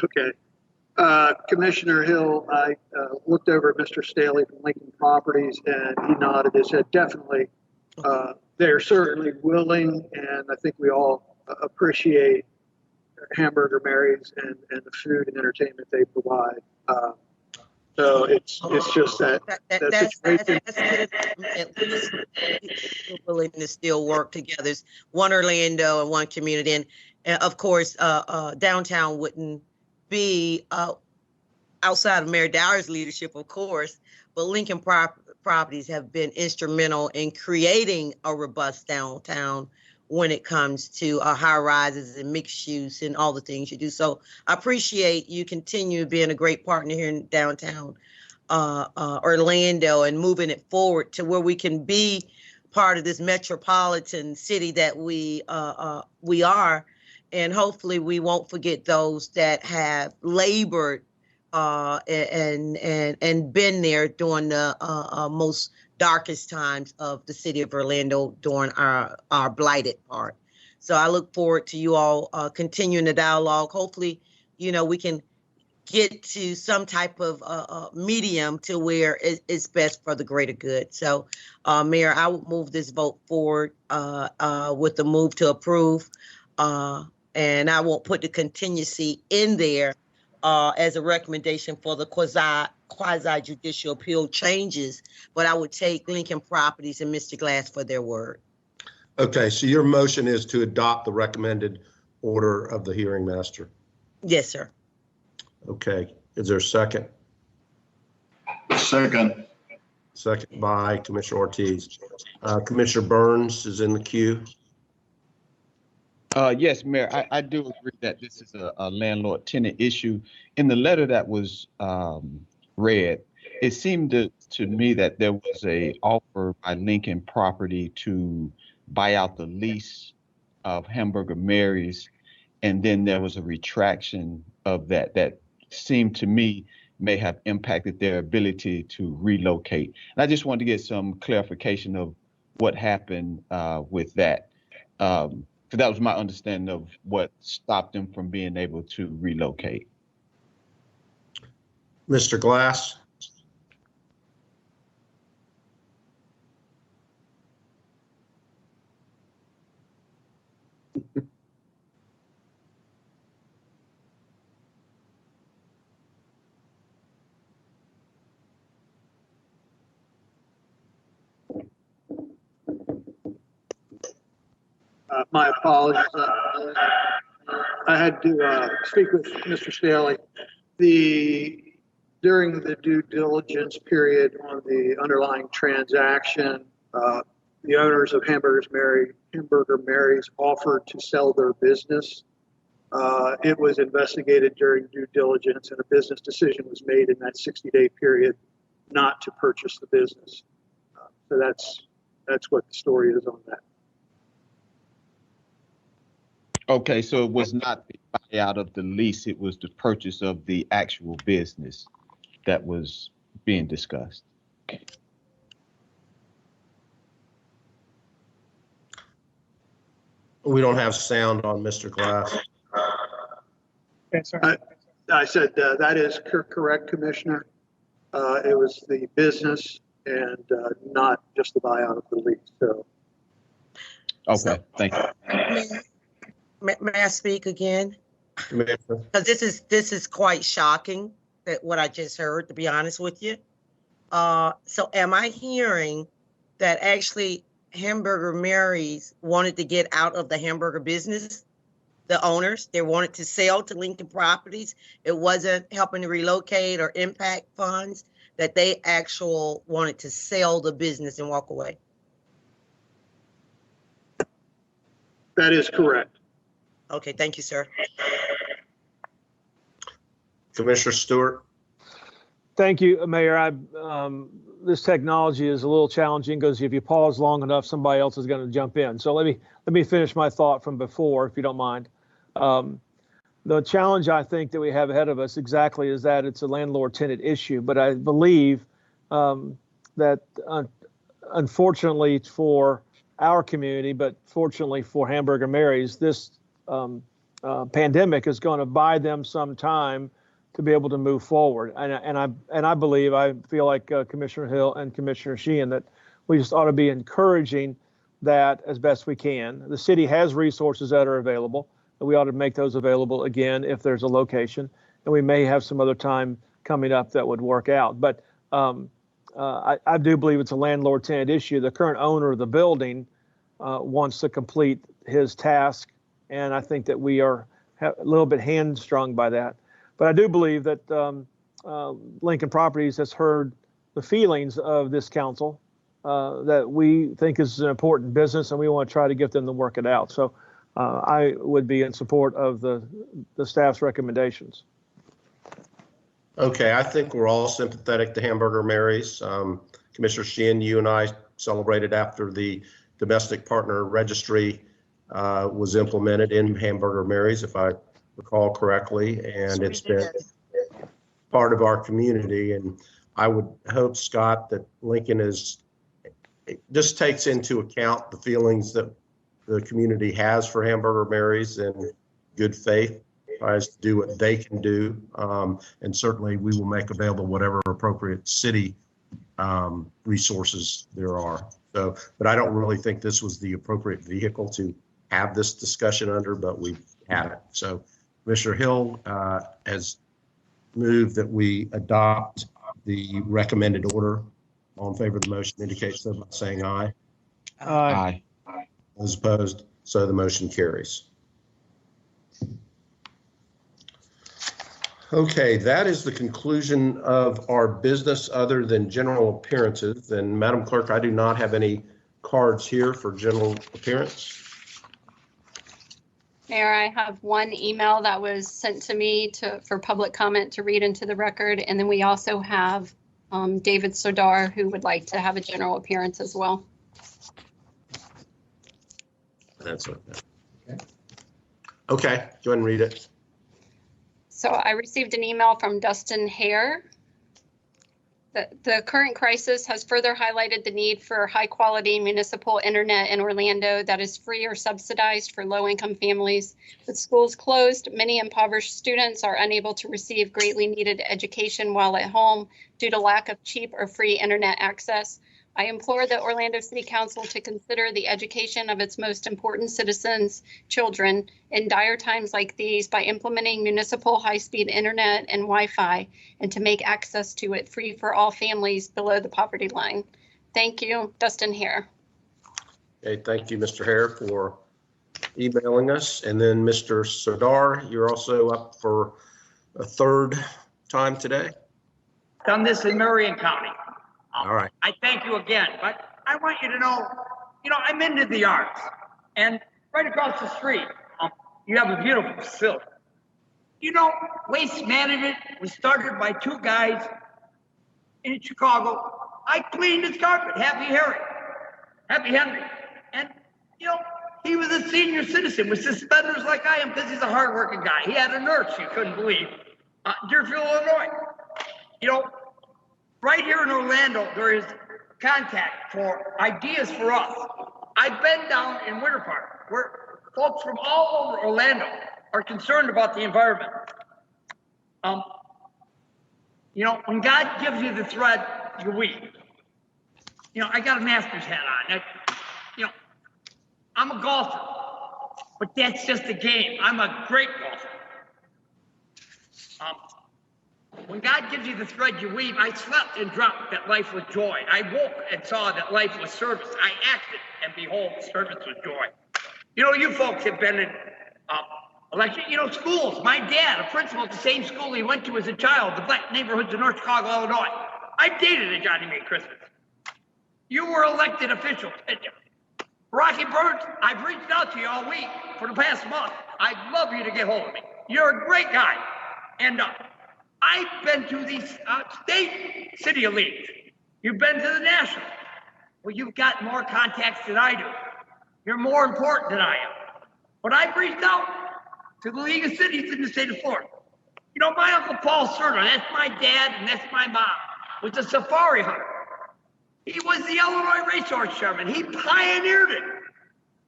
Okay. Commissioner Hill, I looked over at Mr. Staley from Lincoln Properties, and he nodded his head. Definitely, they're certainly willing, and I think we all appreciate Hamburger Mary's and the food and entertainment they provide. So it's just that's willing to still work together. There's one Orlando and one community, and of course, downtown wouldn't be outside of Mayor Dower's leadership, of course, but Lincoln Properties have been instrumental in creating a robust downtown when it comes to high rises and mixed use and all the things you do. So I appreciate you continue being a great partner here in downtown Orlando and moving it forward to where we can be part of this metropolitan city that we are. And hopefully we won't forget those that have labored and been there during the most darkest times of the city of Orlando during our blighted part. So I look forward to you all continuing the dialogue. Hopefully, we can get to some type of medium to where it's best for the greater good. So, Mayor, I would move this vote forward with the move to approve. And I won't put the contingency in there as a recommendation for the quasi judicial appeal changes, but I would take Lincoln Properties and Mr. Glass for their word. Okay, so your motion is to adopt the recommended order of the hearing master. Yes, sir. Okay, is there a second? Second. Second by Commissioner Ortiz. Commissioner Burns is in the queue. Yes, Mayor, I do agree that this is a landlord-tenant issue. In the letter that was read, it seemed to me that there was a offer by Lincoln Property to buy out the lease of Hamburger Mary's, and then there was a retraction of that seemed to me may have impacted their ability to relocate. And I just wanted to get some clarification of what happened with that. So that was my understanding of what stopped them from being able to relocate. Mr. Glass? My apologies. I had to speak with Mr. Staley. During the due diligence period on the underlying transaction, the owners of Hamburger Mary's offered to sell their business. It was investigated during due diligence, and a business decision was made in that 60-day period not to purchase the business. So that's what the story is on that. Okay, so it was not the buyout of the lease, it was the purchase of the actual business that was being discussed. We don't have sound on Mr. Glass. Okay, sorry. I said that is correct, Commissioner. It was the business and not just the buyout of the lease. So. Okay, thank you. May I speak again? Commissioner? Because this is quite shocking. that what I just heard, to be honest with you. So am I hearing that actually Hamburger Mary's wanted to get out of the hamburger business? The owners, they wanted to sell to Lincoln Properties. It wasn't helping to relocate or impact funds, that they actual wanted to sell the business and walk away. That is correct. Okay, thank you, sir. Commissioner Stewart? Thank you, Mayor. This technology is a little challenging because if you pause long enough, somebody else is going to jump in. So let me finish my thought from before, if you don't mind. The challenge I think that we have ahead of us exactly is that it's a landlord-tenant issue, but I believe that unfortunately for our community, but fortunately for Hamburger Mary's, this pandemic is going to buy them some time to be able to move forward. And I feel like Commissioner Hill and Commissioner Sheehan, that we just ought to be encouraging that as best we can. The city has resources that are available, and we ought to make those available again if there's a location. And we may have some other time coming up that would work out. But I do believe it's a landlord-tenant issue. The current owner of the building wants to complete his task, and I think that we are a little bit hamstrung by that. But I do believe that Lincoln Properties has heard the feelings of this council that we think is an important business, and we want to try to get them to work it out. So I would be in support of the staff's recommendations. Okay, I think we're all sympathetic to Hamburger Mary's. Commissioner Sheehan, you and I celebrated after the domestic partner registry was implemented in Hamburger Mary's, if I recall correctly, and it's been part of our community. And I would hope, Scott, that Lincoln just takes into account the feelings that the community has for Hamburger Mary's in good faith, tries to do what they can do. And certainly we will make available whatever appropriate city resources there are. So, but I don't really think this was the appropriate vehicle to have this discussion under, but we had it. So Commissioner Hill has moved that we adopt the recommended order. All in favor of the motion indicate so by saying aye. Aye. Those opposed, so the motion carries. Okay, that is the conclusion of our business other than general appearances. And Madam Clerk, I do not have any cards here for general appearance. Mayor, I have one email that was sent to me for public comment to read into the record. And then we also have David Sodar, who would like to have a general appearance as well. That's okay. Okay, go ahead and read it. So I received an email from Dustin Hare. The current crisis has further highlighted the need for high-quality municipal internet in Orlando that is free or subsidized for low-income families. With schools closed, many impoverished students are unable to receive greatly needed education while at home due to lack of cheap or free internet access. I implore the Orlando City Council to consider the education of its most important citizens, children, in dire times like these by implementing municipal high-speed internet and Wi-Fi, and to make access to it free for all families below the poverty line. Thank you, Dustin Hare. Okay, thank you, Mr. Hare, for emailing us. And then Mr. Sodar, you're also up for a third time today. Done this in Marion County. All right. I thank you again, but I want you to know, I'm into the arts, and right across the street, you have a beautiful facility. Waste management was started by two guys in Chicago. I cleaned his carpet, Happy Henry. And, he was a senior citizen with suspenders like I am because he's a hardworking guy. He had a nurse you couldn't believe. Deerfield, Illinois. Right here in Orlando, there is contact for ideas for us. I've been down in Winter Park where folks from all over Orlando are concerned about the environment. When God gives you the thread, you weave. I got a master's hat on. I'm a golfer, but that's just a game. I'm a great golfer. When God gives you the thread you weave, I slept and dreamt that life was joy. I woke and saw that life was service. I acted, and behold, service was joy. You know, you folks have been in election, schools. My dad, a principal at the same school he went to as a child, the black neighborhoods of North Chicago, Illinois. I dated a Johnny May Christmas. You were elected officials. Rocky Burns, I've reached out to you all week for the past month. I'd love you to get hold of me. You're a great guy. And I've been to these state city leagues. You've been to the national. Well, you've got more contacts than I do. You're more important than I am. But I've reached out to the League of Cities in the state of Florida. You know, my Uncle Paul Serna, that's my dad and that's my mom, was a safari hunter. He was the Illinois Racehorse Chairman. He pioneered it.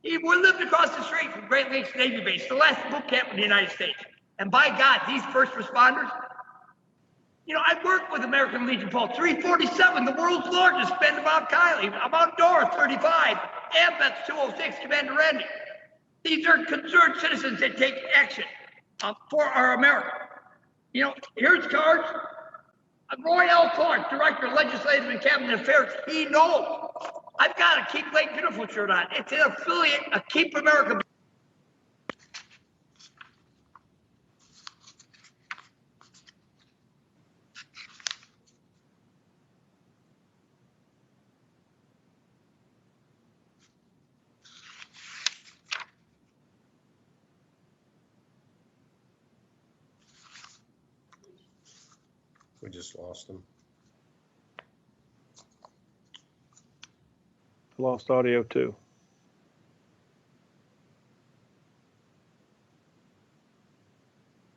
He lived across the street from Great Lakes Navy Base, the last boot camp in the United States. And by God, these first responders, I worked with American Legion Pole 347, the world's largest, Bend Bob Kiley, Mount Dora 35, AMVETS 206, Commander Randy. These are concerned citizens that take action for our America. Here's cards. Roy L. Clark, Director of Legislative and Cabinet Affairs, he knows. I've got a Keep Lake Beautiful shirt on. It's an affiliate of Keep America. We just lost him. Lost audio too.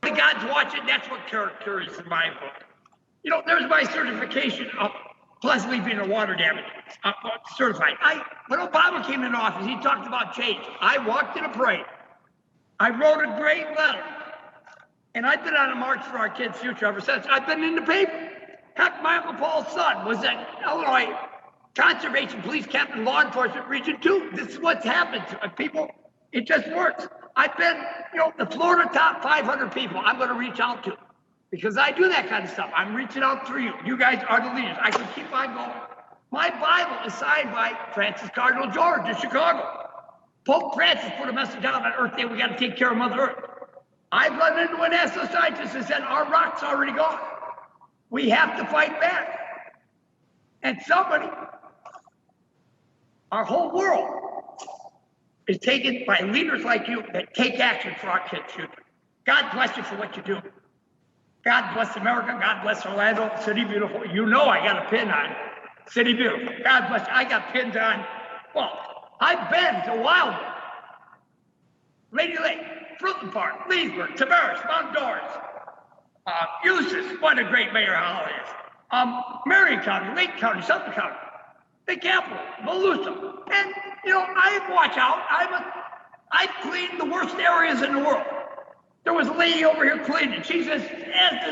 When God's watching, that's what character is in my book. There's my certification of pleasantly being a water damage certified. When Obama came in office, he talked about change. I walked in a parade. I wrote a great letter. And I've been on a march for our kids' future ever since. I've been in the paper. Heck, my Uncle Paul's son was an Illinois Conservation Police Captain, Law Enforcement Region 2. This is what's happened to people. It just works. I've been, the Florida top 500 people I'm going to reach out to because I do that kind of stuff. I'm reaching out through you. You guys are the leaders. I can keep on going. My Bible is signed by Francis Cardinal George of Chicago. Pope Francis put a message out on Earth Day. We got to take care of Mother Earth. I've run into an astrocytist and said, our rock's already gone. We have to fight back. And somebody, our whole world is taken by leaders like you that take action for our kids' future. God bless you for what you do. God bless America. God bless Orlando, City Beautiful. I got a pin on City Beautiful. God bless you. I got pins on, I've been to Wildwood, Lady Lake, Fruitland Park, Leesburg, Tavares, Mount Doris, Eustis, what a great mayor Holly is. Marion County, Lake County, Suffolk County, the capital, Volusia. And, I watch out. I've cleaned the worst areas in the world. There was a lady over here cleaning. She's as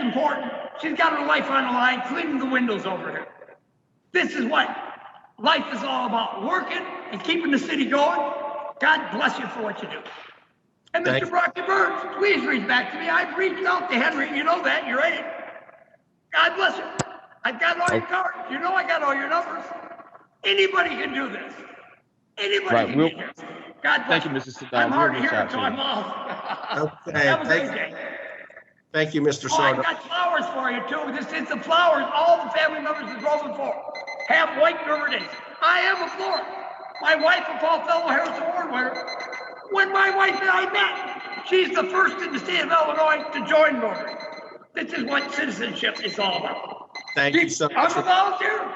important. She's got her life on the line, cleaning the windows over here. This is what life is all about, working and keeping the city going. God bless you for what you do. And Mr. Rocky Burns, please reach back to me. I've reached out to Henry. You know that. You're right. God bless you. I've got all your cards. I got all your numbers. Anybody can do this. Anybody can do this. God bless you. Thank you, Mr. Sedano. I'm hard of hearing, so I'm off. Okay. Have a great day. Thank you, Mr. I Sardo. got flowers for you, too. This is the flowers all the family members of Groveland Fort have White River Days. I am a Florida. My wife, a Paul Fellow Harris Award winner. When my wife and I met, she's the first in the state of Illinois to join Rotary. This is what citizenship is all about. Thank you so much. I'm a volunteer.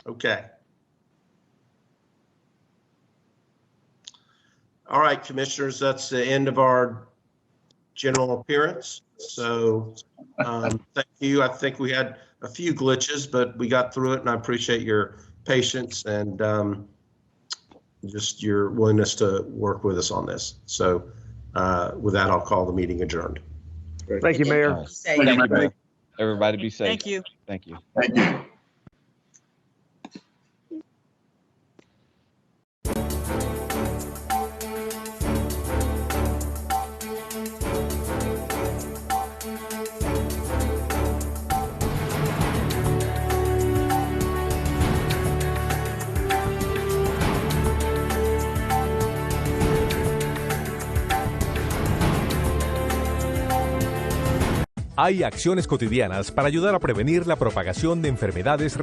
Okay. All right, commissioners, that's the end of our general appearance. So thank you. I think we had a few glitches, but we got through it, and I appreciate your patience and just your willingness to work with us on this. So with that, I'll call the meeting adjourned. Thank you, Mayor. Thank you, Mayor. Everybody be safe. Thank you. Thank you. Thank you. Hay acciones cotidianas para ayudar a prevenir la propagación de enfermedades respiratorias.